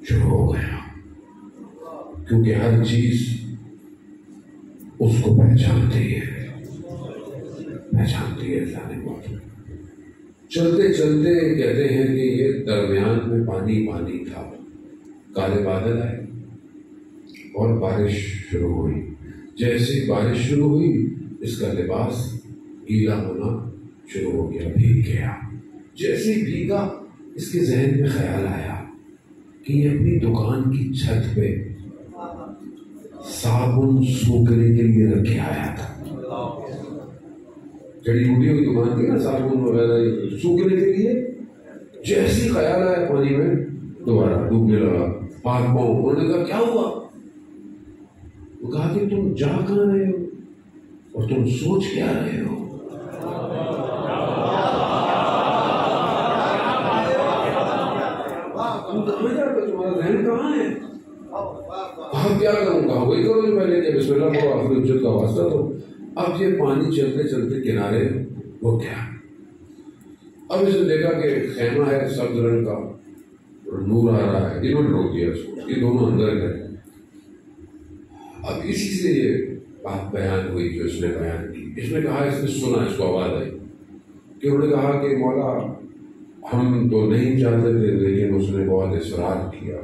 شروع ہو گیا، کیونکہ ہر چیز اس کو پہچانتی ہے جانے کو۔ چلتے چلتے کہتے ہیں کہ یہ درمیان میں پانی تھا، کالے بادل آئے، اور بارش شروع ہوئی. جیسے بارش شروع ہوئی اس کا لباس گیلا ہونا شروع ہو گیا، بھیگ گیا. جیسے بھیگا اس کے ذہن میں خیال آیا کہ یہ اپنی دکان کی چھت پہ صابن سوکھنے کے لیے رکھے آیا تھا. جڑی بوٹیوں کی دکان تھی نا، صابن وغیرہ سوکھنے کے لیے. جیسے خیال آیا پانی میں دوبارہ ڈوبنے لگا، پاک پاؤں. انہوں نے کہا کیا ہوا؟ وہ کہا کہ تم جا کہاں رہے ہو اور تم سوچ کیا رہے ہو؟ تمہارا ذہن کہاں ہے؟ آپ کیا کروں گا؟ وہی کرو جو پہلے کہ بسم اللہ کو آخر عزت کا واسطہ دو. اب یہ پانی چلتے چلتے کنارے ہو گیا. اب اس نے دیکھا کہ خیمہ ہے سبز رنگ کا اور نور آ رہا ہے. انہوں نے روک دیا اس کو، یہ دونوں اندر گئے. اب اسی سے یہ بات بیان ہوئی جو اس نے بیان کی. اس نے کہا، اس نے سنا، اس کو آواز آئی کہ انہوں نے کہا کہ مولا ہم تو نہیں چاہتے تھے لیکن اس نے بہت اصرار کیا،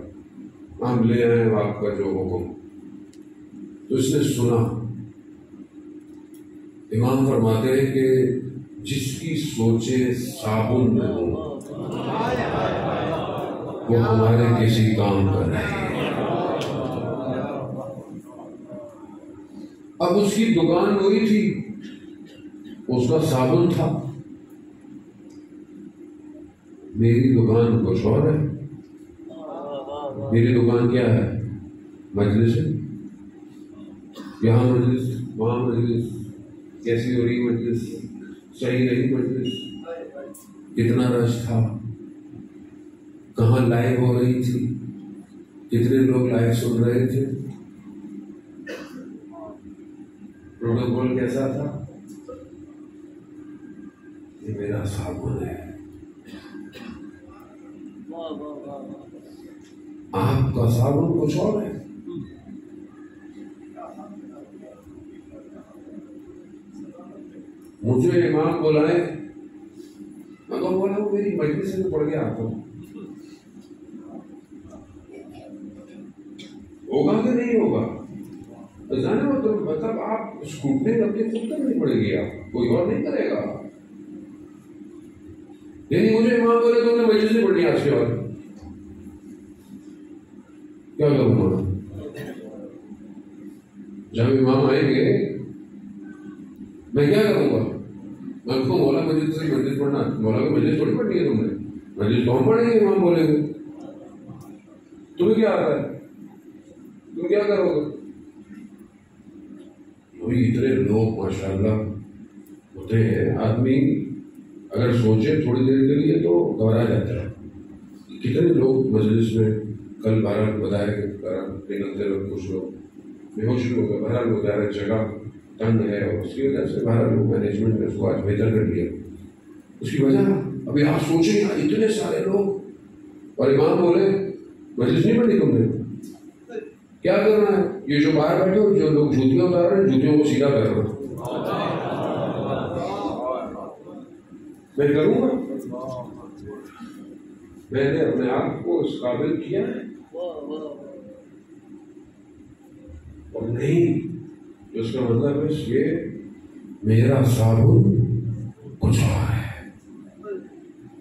ہم لے آئے آپ کا جو حکم. تو اس نے سنا. امام فرماتے ہیں کہ جس کی سوچیں صابن میں ہوں وہ ہمارے کسی کام کا نہیں. اب اس کی دکان وہی تھی، اس کا صابن تھا. میری دکان کچھ اور ہے. میری دکان کیا ہے؟ مجلس ہے. یہاں مجلس، وہاں مجلس. کیسی ہو رہی مجلس؟ صحیح رہی مجلس؟ کتنا رش تھا؟ کہاں لائیو ہو رہی تھی؟ کتنے لوگ لائیو سن رہے تھے؟ پروٹوکول کیسا تھا؟ یہ میرا صابن ہے. آپ کا صابن کچھ اور ہے. مجھے امام بلائے، میں کہوں بولا وہ میری مجلس سے پڑھ گیا. آپ کو ہوگا کہ نہیں ہوگا؟ جانے مطلب آپ اسکوٹنگ اپنی خود کرنی پڑے گی، آپ کوئی اور نہیں کرے گا. یعنی مجھے امام بولے تو انہیں مجلس سے پڑھنی. آج کے بعد کیا کروں گا؟ جب امام آئیں گے میں کیا کروں گا؟ میں اس کو مولا مجلس سے مجلس پڑھنا، مولا کی مجلس تھوڑی پڑھنی ہے تم نے. مجلس کون پڑھیں گے؟ امام بولے گے. تمہیں کیا آتا ہے؟ تم کیا کرو گے؟ اتنے لوگ ماشاء اللہ ہوتے ہیں، آدمی اگر سوچے تھوڑی دیر کے لیے تو گھبرا جاتا ہے. کتنے لوگ مجلس میں کل بہرحال بتایا کہ نکلتے لوگ کچھ لوگ بے ہوش ہو گئے. بہرحال وہ ظاہر جگہ تنگ ہے اور اس کی وجہ سے بہرحال مینجمنٹ نے اس کو آج بہتر کر لیا. اس کی وجہ ابھی آپ سوچیں اتنے سارے لوگ اور امام بولے مجلس نہیں پڑھی تم نے، کیا کرنا ہے؟ یہ جو باہر بیٹھے ہو، جو لوگ جوتیاں اتار رہے ہیں، جوتیوں کو سیدھا کر رہے ہیں. میں کروں گا؟ میں نے اپنے آپ کو اس قابل کیا ہے اور نہیں. اس کا مطلب ہے یہ میرا صابن کچھ اور ہے.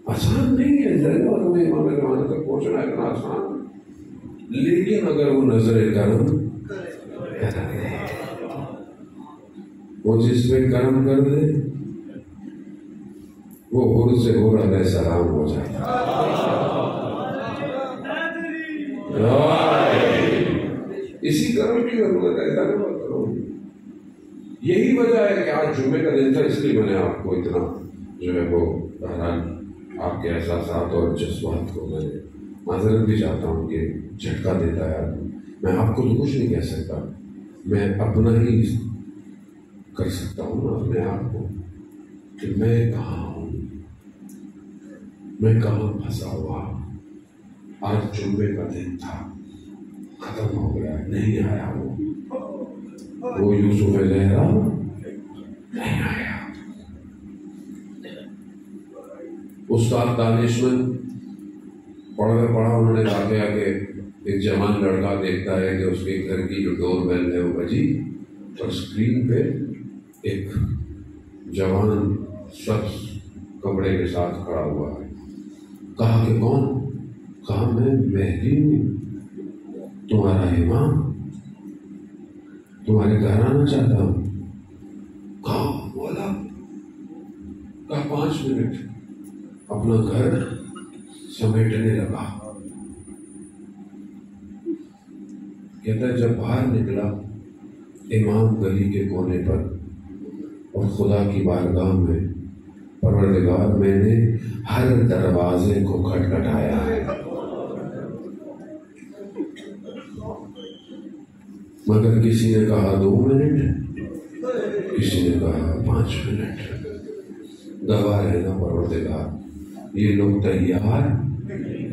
آسان نہیں ہے ذرا تمہیں امام زمانے تک پہنچنا اتنا آسان، لیکن اگر وہ نظر کرم کر دے، وہ جس پہ کرم کر دے وہ حر سے حر علیہ السلام ہو جائے. اسی کرم کی ضرورت ہے. ایسا نہیں کرو. یہی وجہ ہے کہ آج جمعے کا دن تھا، اس لیے میں نے آپ کو اتنا جو ہے وہ بہرحال آپ کے احساسات اور جذبات کو میں معذرت بھی چاہتا ہوں کہ جھٹکا دیتا ہے. میں آپ کو تو کچھ نہیں کہہ سکتا، میں اپنا ہی کر سکتا ہوں نا اپنے آپ کو کہ میں کہاں ہوں، میں کہاں پھنسا ہوا. آج جمعے کا دن تھا، ختم ہو گیا، نہیں آیا وہ یوسف زہرا نہیں آیا. استاد دانشمند پڑھا انہوں نے واقعہ کہ ایک جوان لڑکا دیکھتا ہے کہ اس کے گھر کی جو ڈور بیل ہے وہ بجی، اور اسکرین پہ ایک جوان شخص کپڑے کے ساتھ کھڑا ہوا ہے۔ کہا کہ کون؟ کہا میں مہدی ہوں، تمہارا امام، تمہارے گھر آنا چاہتا ہوں۔ کہا بولا، کہا 5 منٹ، اپنا گھر سمیٹنے لگا۔ کہتا ہے جب باہر نکلا امام گلی کے کونے پر، اور خدا کی بارگاہ میں، پروردگار میں نے ہر دروازے کو کھٹکھٹایا ہے، مگر کسی نے کہا 2 منٹ، کسی نے کہا 5 منٹ۔ گواہ رہنا پروردگار، یہ لوگ تیار نہیں۔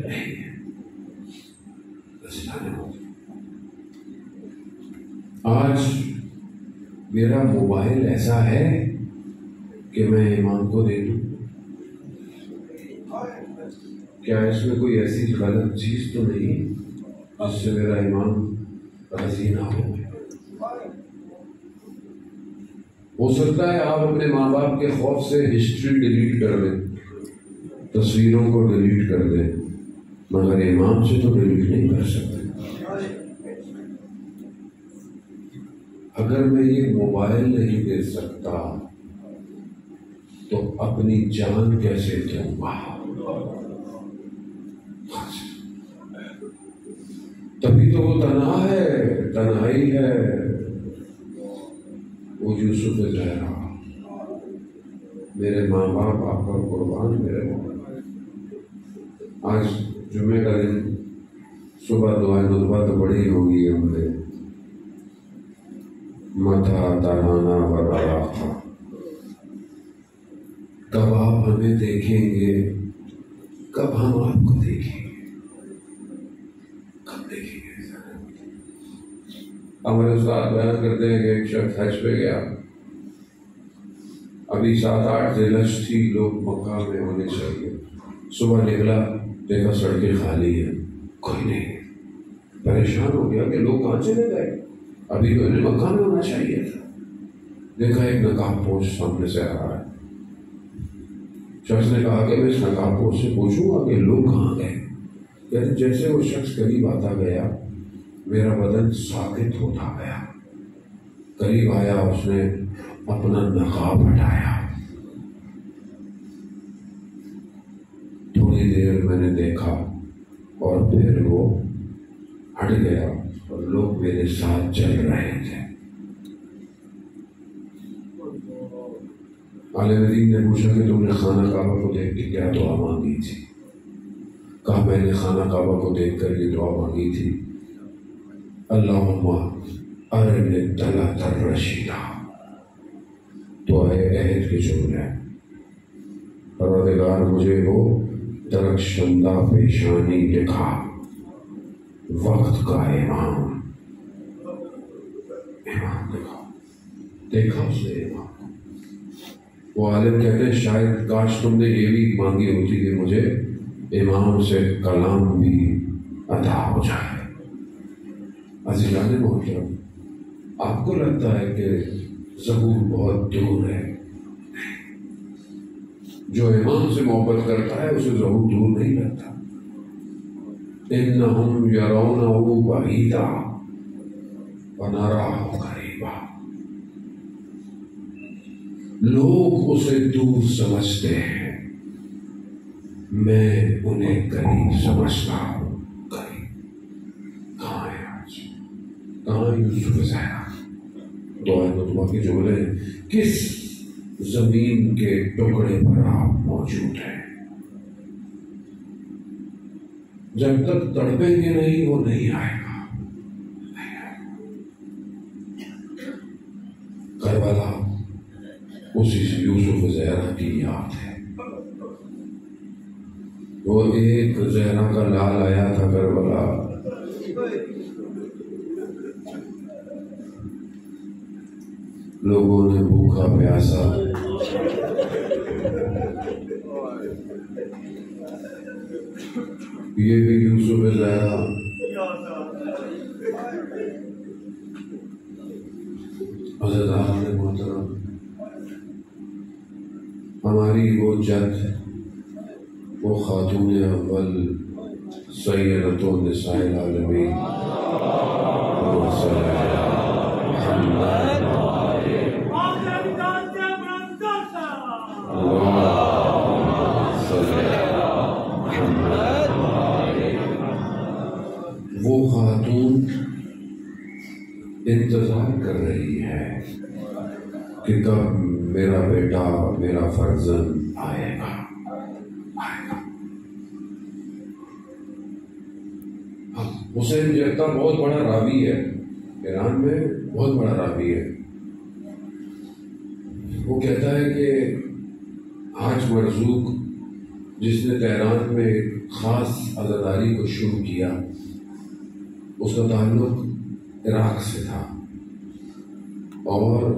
آج میرا موبائل ایسا ہے کہ میں امام کو دے دوں، کیا اس میں کوئی ایسی غلط چیز تو نہیں جس سے میرا امام راضی نہ ہو سکتا ہے آپ اپنے ماں باپ کے خوف سے ہسٹری ڈیلیٹ کر دیں، تصویروں کو ڈیلیٹ کر دیں، مگر امام سے تو ڈیلیٹ نہیں کر سکتے۔ اگر میں یہ موبائل نہیں دے سکتا تو اپنی جان کیسے دوں گا؟ تبھی تو وہ تنہا ہے، تنہائی ہے، وہ یوسف زہرا۔ میرے ماں باپ آپ پر قربان، میرے آج جمعے کا دن، صبح دعائیں خطبہ تو بڑی ہوگی ہم نے، متھا ترانہ بڑا تھا، کب آپ ہمیں دیکھیں گے، کب ہم آپ کو دیکھیں گے، کب دیکھیں گے؟ ہمارے استاد بیان کرتے ہیں کہ ایک شخص حج پہ گیا، ابھی 7-8 ذی الحجہ تھی، لوگ مکہ میں ہونے چاہیے، صبح نکلا دیکھا سڑکیں خالی ہیں، کوئی نہیں، پریشان ہو گیا کہ لوگ کہاں چلے گئے، ابھی تو انہیں مکہ میں ہونا چاہیے تھا۔ دیکھا ایک نقاب پوش سامنے سے آ رہا ہے، شخص نے کہا کہ میں اس نقاب پوش سے پوچھوں گا کہ لوگ کہاں گئے؟ کہتے جیسے وہ شخص قریب آتا گیا میرا بدن ساکت ہوتا گیا، قریب آیا، اس نے اپنا نقاب ہٹایا، تھوڑی دیر میں نے دیکھا اور پھر وہ ہٹ گیا اور لوگ میرے ساتھ چل رہے تھے۔ عالم دین نے پوچھا کہ تم نے خانہ کعبہ کو دیکھ کے کیا دعا مانگی تھی؟ کہا میں نے خانہ کعبہ کو دیکھ کر یہ دعا مانگی تھی، اللہم ارنی الطلعۃ الرشیدہ، دعائے عہد کے جملے، پروردگار مجھے وہ درخشندہ پیشانی دکھا، وقت کا امام دکھا، دیکھا اس نے امام۔ وہ عالم کہتے ہیں شاید کاش تم نے یہ بھی مانگی ہوتی کہ مجھے امام سے کلام بھی عطا ہو جائے۔ عزیزان محترم، آپ کو لگتا ہے کہ ظہور بہت دور ہے؟ جو امام سے محبت کرتا ہے اسے ظہور دور نہیں لگتا۔ انہم یرونہ بعیدا ونراہ قریبا، لوگ اسے دور سمجھتے ہیں، میں انہیں قریب سمجھتا ہوں۔ قریب کہاں ہے آج؟ کہاں یوسف زہرا؟ دعائے خطبہ کے جملے، کس زمین کے ٹکڑے پر آپ موجود ہیں؟ جب تک تڑپیں گے نہیں وہ نہیں آئے گا۔ کربلا اسی یوسف زہرا کی یاد ہے، وہ ایک زہرا کا لال آیا تھا کربلا، لوگوں نے بھوکا پیاسا یہ بھی یوسف زہرا عزیزان محترم، ہماری وہ جد، وہ خاتون اول سیدۃ النساء العالمین وہ خاتون انتظار کر رہی ہے کہ کب میرا بیٹا، میرا فرزند آئے گا۔ حسین جیتا بہت بڑا راوی ہے، ایران میں بہت بڑا راوی ہے۔ وہ کہتا ہے کہ حاج مرزوق جس نے تہران میں ایک خاص عزاداری کو شروع کیا، اس کا تعلق عراق سے تھا، اور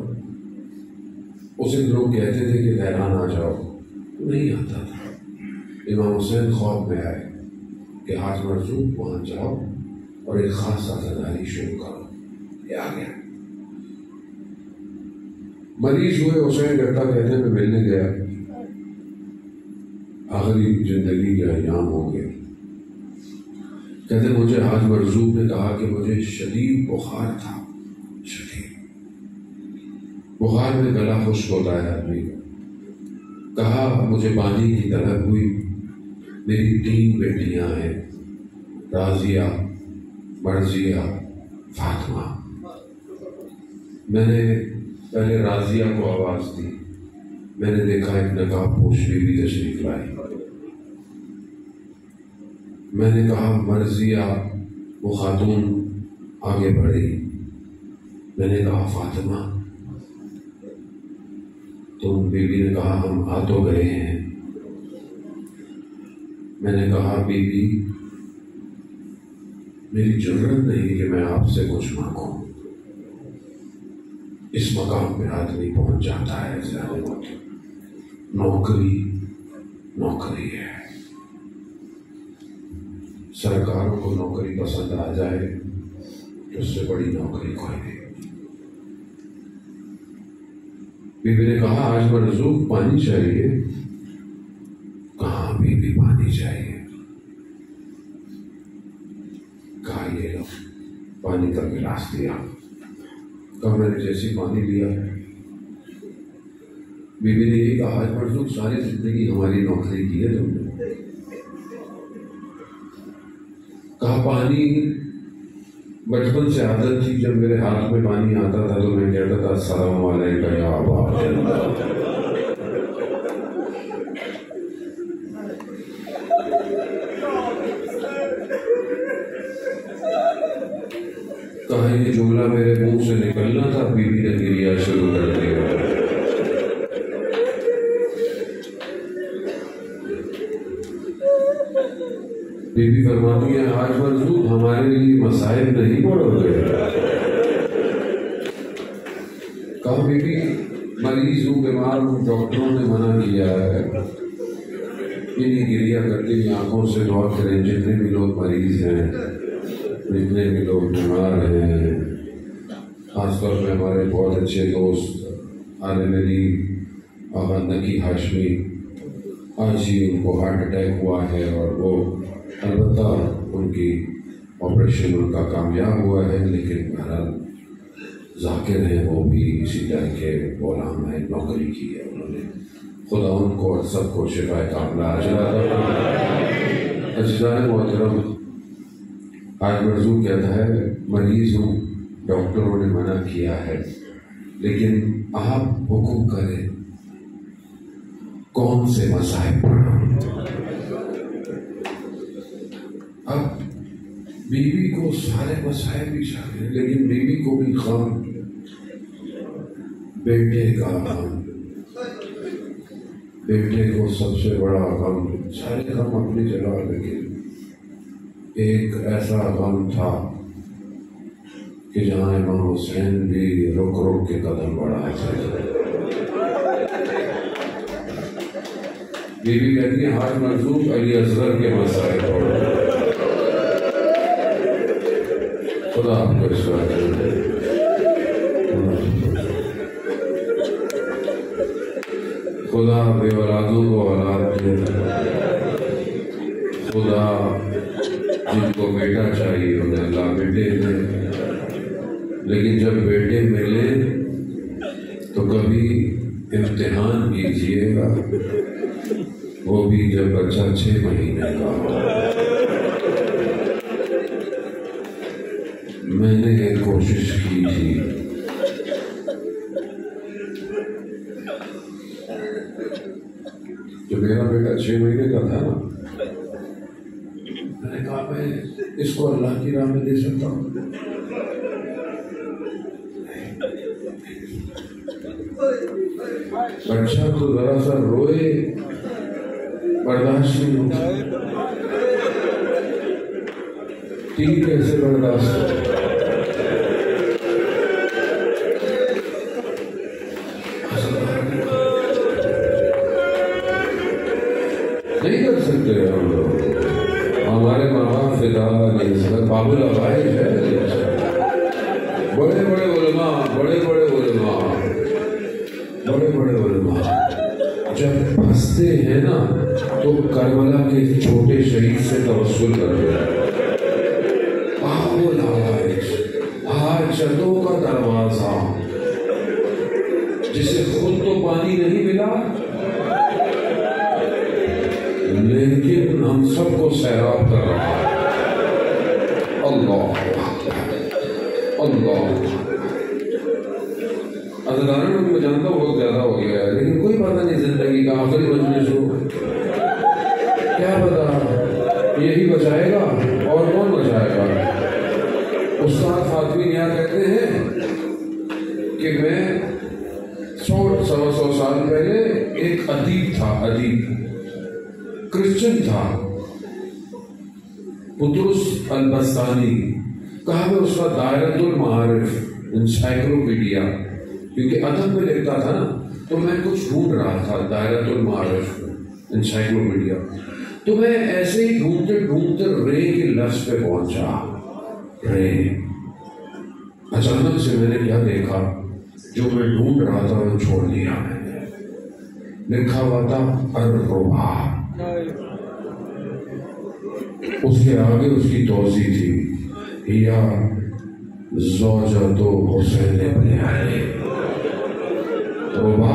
اسے لوگ کہتے تھے کہ تہران آ جاؤ، نہیں آتا تھا۔ امام حسین خواب میں آئے کہ حاج مرزوق وہاں جاؤ اور ایک خاص عزاداری شروع کرو۔ یہ آ گیا، مریض ہوئے۔ حسین گٹا کہتے میں ملنے گیا، آخری زندگی کے ایام ہو گئے۔ کہتے مجھے حاج مرزوق نے کہا کہ مجھے شدید بخار تھا، شدید بخار میں گلا خشک ہوتا ہے آدمی کا۔ کہا مجھے پانی کی طلب ہوئی، میری 3 بیٹیاں ہیں، راضیہ، مرضیہ، فاطمہ۔ میں نے پہلے راضیہ کو آواز دی، میں نے دیکھا ایک نقاب پوش بھی تشریف لائی۔ میں نے کہا مرضیہ، وہ خاتون آگے بڑھی۔ میں نے کہا فاطمہ، تو بی بی نے کہا ہم آ تو گئے ہیں۔ میں نے کہا بی بی، میری ضرورت نہیں کہ میں آپ سے کچھ مانگوں، اس مقام پہ آدمی پہنچ جاتا ہے زیادہ وقت۔ نوکری نوکری ہے، سرکاروں کو نوکری پسند آ جائے تو اس سے بڑی نوکری کوئی نہیں۔ بی بی نے کہا آج مرزوق پانی چاہیے۔ کہاں بی بی پانی چاہیے؟ کہا یہ لو، پانی کا گلاس دیا۔ کہا میں نے جیسی پانی لیا، بی بی نے یہ کہا آج مرزوق ساری زندگی ہماری نوکری کی ہے تم نے۔ کہا پانی بچپن سے عادت تھی، جب میرے ہاتھ میں پانی آتا تھا تو میں کہتا تھا السلام علیکم یا ابا جنت۔ کہا یہ جملہ میرے منہ سے نکلنا تھا، بی بی نے گریا شروع کر دیا۔ بی بی فرماتی ہے آج مرزوق ہمارے لیے مسائل نہیں پڑو گے۔ کہا بی بی مریض ہوں، بیمار ہوں، ڈاکٹروں نے منع کیا ہے۔ انہیں گریا کرتی ہوئی آنکھوں سے دعا کریں جتنے بھی لوگ مریض ہیں، جتنے بھی لوگ بیمار ہیں، خاص طور پہ ہمارے بہت اچھے دوست عالم دین آقا نقی ہاشمی، آج ہی ان کو ہارٹ اٹیک ہوا ہے، اور وہ البتہ ان کی آپریشن ان کا کامیاب ہوا ہے، لیکن بہرحال ذاکر ہیں، وہ بھی اسی طرح کے غلام ہیں، نوکری کی ہے انہوں نے۔ خدا ان کو اور سب کو شفا کاملہ عاجلہ عطا فرمائے۔ عزیزان محترم، آج مرزوق کہتا ہے مریض ہوں، ڈاکٹروں نے منع کیا ہے، لیکن آپ حکم کریں کون سے مصائب پڑھوں۔ اب بیوی کو سارے مسائل بھی چاہیے، لیکن بیوی کو بھی غم، بیٹے کا غم، بیٹے کو سب سے بڑا غم، سارے غم اپنی جگہ، لیکن ایک ایسا غم تھا کہ جہاں امام حسین بھی رک رک کے قدم بڑھاتے تھے۔ بیوی کہتی ہے حاج مرزوق علی اصغر کے مسائل پڑھو۔ خدا آپ کو اس وقت خدا بے اولادوں کو اولاد دے، خدا جن کو بیٹا چاہیے انہیں اللہ بیٹے دے، لیکن جب بیٹے ملے تو کبھی امتحان کیجیے گا، وہ بھی جب بچہ 6 مہینے کا ہو۔ میں نے ایک کوشش کی تھی، جو میرا بیٹا 6 مہینے کا تھا نا، میں نے کہا میں اس کو اللہ کی راہ میں دے سکتا ہوں۔ بچہ تو ذرا سا روئے برداشت نہیں ہوتا، ٹھیک کیسے برداشت ہو؟ نہیں کر سکتے ہم لوگ، ہمارے ماں باپ فدا نہیں، بابل عقائد ہے، بڑے بڑے علماء جب ہنستے ہیں نا تو کربلا کے چھوٹے شہید سے توسل کرتے ہیں۔ بابل عقائد، حاجتوں کا دروازہ، جسے خود تو پانی نہیں ملا لیکن ہم سب کو سیراب کر رہا ہے۔ اللہ عزیزان، میں جانتا ہوں بہت زیادہ ہو گیا ہے، لیکن کوئی پتہ نہیں زندگی کا آخری مجلس ہو، کیا پتہ یہی بچائے گا اور کون بچائے گا۔ استاد فاطمی یہاں کہتے ہیں کہ میں 100-125 سال پہلے ایک ادیب تھا، کرسچن تھا، پطرس البستانی، کہا میں اس کا دائرۃ المعارف انسائکلوپیڈیا، کیونکہ ادب میں لکھتا تھا نا تو میں کچھ ڈھونڈ رہا تھا، دائرۃ المعارف انسائکلوپیڈیا، تو میں ایسے ہی ڈھونڈتے رے کے لفظ پہ پہنچا، رے۔ اچانک سے میں نے کیا دیکھا، جو میں ڈھونڈ رہا تھا وہ چھوڑ دیا میں نے، لکھا ہوا تھا الربا، اس کے آگے اس کی توضیح تھی، یا زوجۃ حسین ابن علی، ربا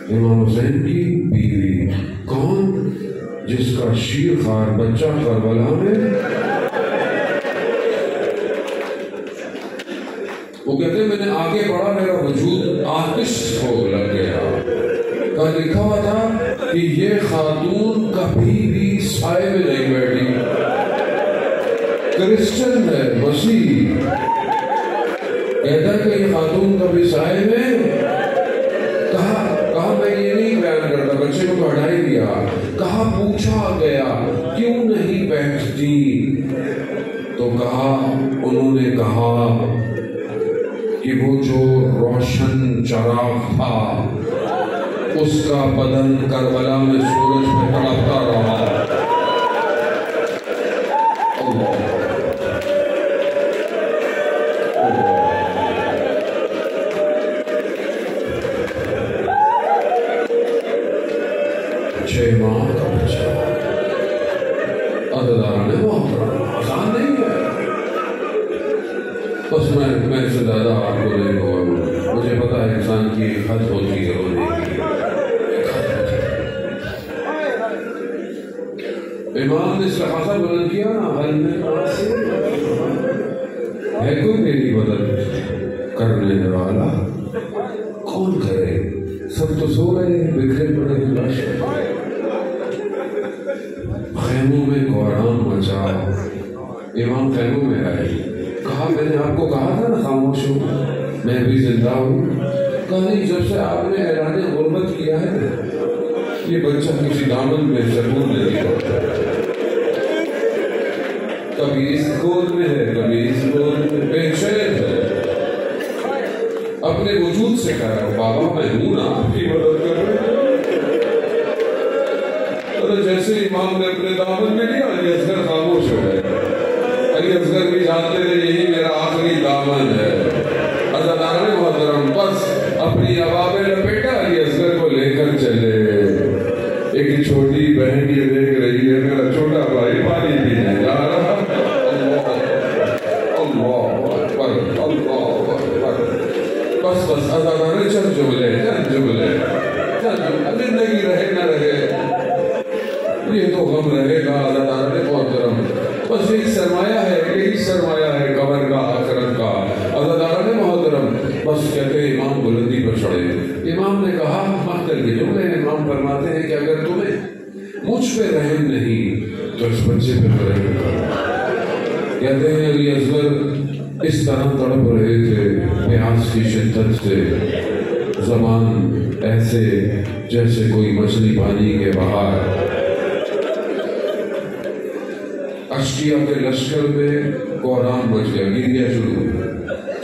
امام حسین کی بیوی، کون؟ جس کا شیر خوار بچہ کربلا میں، وہ کہتے ہیں میں نے آگے بڑھا، میرا وجود آتش ہو لگ گیا، اور لکھا ہوا تھا کہ یہ خاتون کبھی بھی سائے میں نہیں بیٹھی، کرسچن ہے، مسیح، کہتا ہے کہ یہ خاتون کبھی سائے میں، کہا میں یہ نہیں بیان کرتا، بچے کو تو ہٹا ہی دیا، کہا پوچھا گیا کیوں نہیں بیٹھتی، تو کہا انہوں نے کہا کہ وہ جو روشن چراغ تھا اس کا بدن کربلا میں سورج میں تڑپتا رہا۔ اللہ 6 ماہ کا بچہ، عزیزان محترم، آسان نہیں ہے۔ بس میں اس سے زیادہ آپ کو نہیں کہوں، مجھے پتا ہے انسان کی ایک حد ہوتی ہے رونے کی، امام نے استغاثہ بلند کیا نا، حل میں ہے کوئی میری مدد کرنے والا، کون کرے؟ سب تو سو رہے ہیں، بکھرے پڑے ہیں لاشیں، خیموں میں کوہرام مچا، امام خیموں میں آئے، کہا میں نے آپ کو کہا تھا نا خاموش ہوں، میں بھی زندہ ہوں، کہا نہیں، جب سے آپ نے اعلان غربت کیا ہے یہ بچہ کسی دامن میں سکون نہیں ہوتا، کبھی اس گود میں ہے، کبھی اس گود میں، بے چین ہے، اپنے وجود سے کہہ رہا ہوں بابا میں ہوں نا، آپ کی مدد کر رہے ہیں۔ جیسے امام نے اپنے دامن میں لیا، علی اصغر خاموش ہو گئے، علی اصغر بھی جانتے تھے یہی میرا آخری دامن ہے. عزیزان محترم بس اپنی ہوا میں لپیٹا علی اصغر کو لے کر چلے. ایک چھوٹی بہن یہ دیکھ رہی ہے میرا چھوٹا بھائی پانی پینے جا رہا. اللہ اکبر اللہ اکبر. بس بس عزیزان چل جملے زندگی رہے نہ رہے یہ تو غم رہے گا. عزیزان محترم بس یہی سرمایہ ہے قبر کا آخرت کا. عزیزان محترم بس کہتے ہیں امام بلندی پر چڑھے. امام نے کہا مقتل کے جملے امام فرماتے ہیں کہ اگر تمہیں مجھ پہ رحم نہیں تو اس بچے پہ رحم کرو. کہتے ہیں علی اصغر اس طرح تڑپ رہے تھے پیاس کی شدت سے. زبان ایسے جیسے کوئی مچھلی پانی کے باہر. اشکیا کے لشکر میں کوہرام مچ گیا. گریا شروع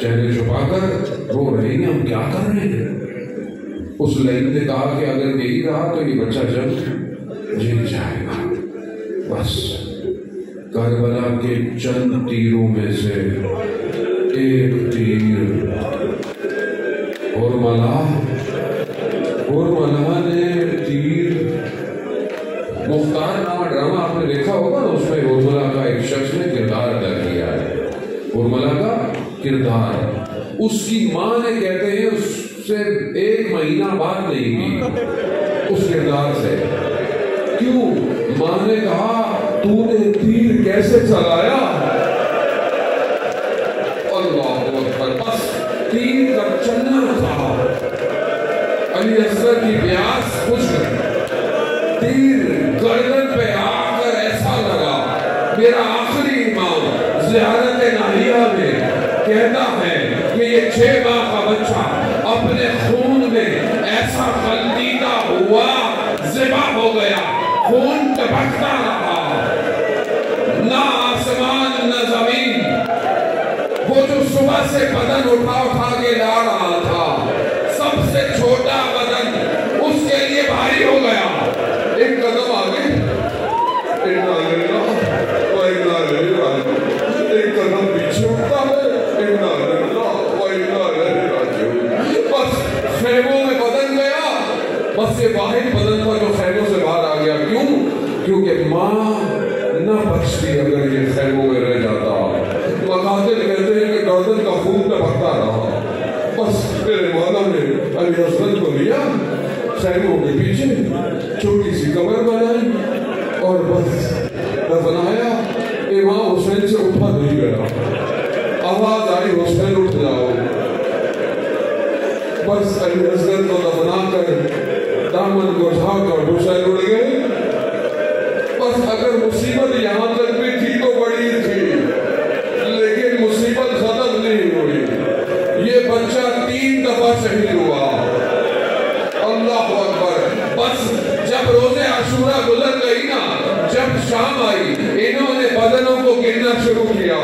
چہرے چھپا کر رو رہے ہیں ہم کیا کر رہے ہیں. اس لائن نے کہا کہ اگر یہی رہا تو یہ بچہ جب جیت جائے گا. بس کربلا کے چند تیروں میں سے ایک تیر ہرملہ نے تیر. مختار نامہ ڈرامہ آپ نے دیکھا ہوگا نا, اس میں ہرملہ کا ایک شخص نے کردار ادا کیا ہے. ہرملہ کا کردار اس کی ماں نے کہتے ہیں اس سے 1 مہینہ بات نہیں کی اس کردار سے. کیوں؟ ماں نے کہا تو نے تیر کیسے چلایا. اللہ اکبر. بس تیر کا چلنا تھا. علی اصغر کی پیاس بجھ گئی. تیر گردن پہ آ کر ایسا لگا. میرا آخری امام زیارت ناہیہ میں کہتا ہے کہ یہ 6 ماہ کا بچہ اپنے خون میں ایسا غلطیدہ ہوا ذبح ہو گیا. خون ٹپکتا رہا. نہ آسمان نہ زمین. وہ جو صبح سے بدن اٹھا کے لا رہا تھا سب سے چھوٹا بدن اس کے لیے بھاری ہو گیا. ایک قدم آگے ایک قدم پیچھے اٹھتا ہے. بس خیموں میں بدن گیا. بس یہ واحد بدن تھا جو خیموں سے باہر آ گیا. کیوں؟ کیونکہ ماں نہ بچتی اگر یہ خیموں میں رہ جاتا. مقاتل کہتے ہیں کہ گردن کا خون ٹپکتا رہا. بس میرے مولا نے علی اصغر کو لیا خیموں کے پیچھے چھوٹی سی قبر بنائی اور بس دفنایا. امام حسین سے اٹھا نہیں گیا. آواز آئی حسین اٹھ جاؤ. بس علی اصغر کو دفنا کر دامن کو جھاگ کر حسین اڑ گئے. بس اگر مصیبت یہاں تک بھی تھی تو بڑی تھی لیکن مصیبت ختم نہیں ہوئی. یہ بچہ 3 دفعہ شہید ہوا. اللہ اکبر. بس جب روزے عاشورہ گزر گئی نا, جب شام آئی انہوں نے بدنوں کو گرنا شروع کیا.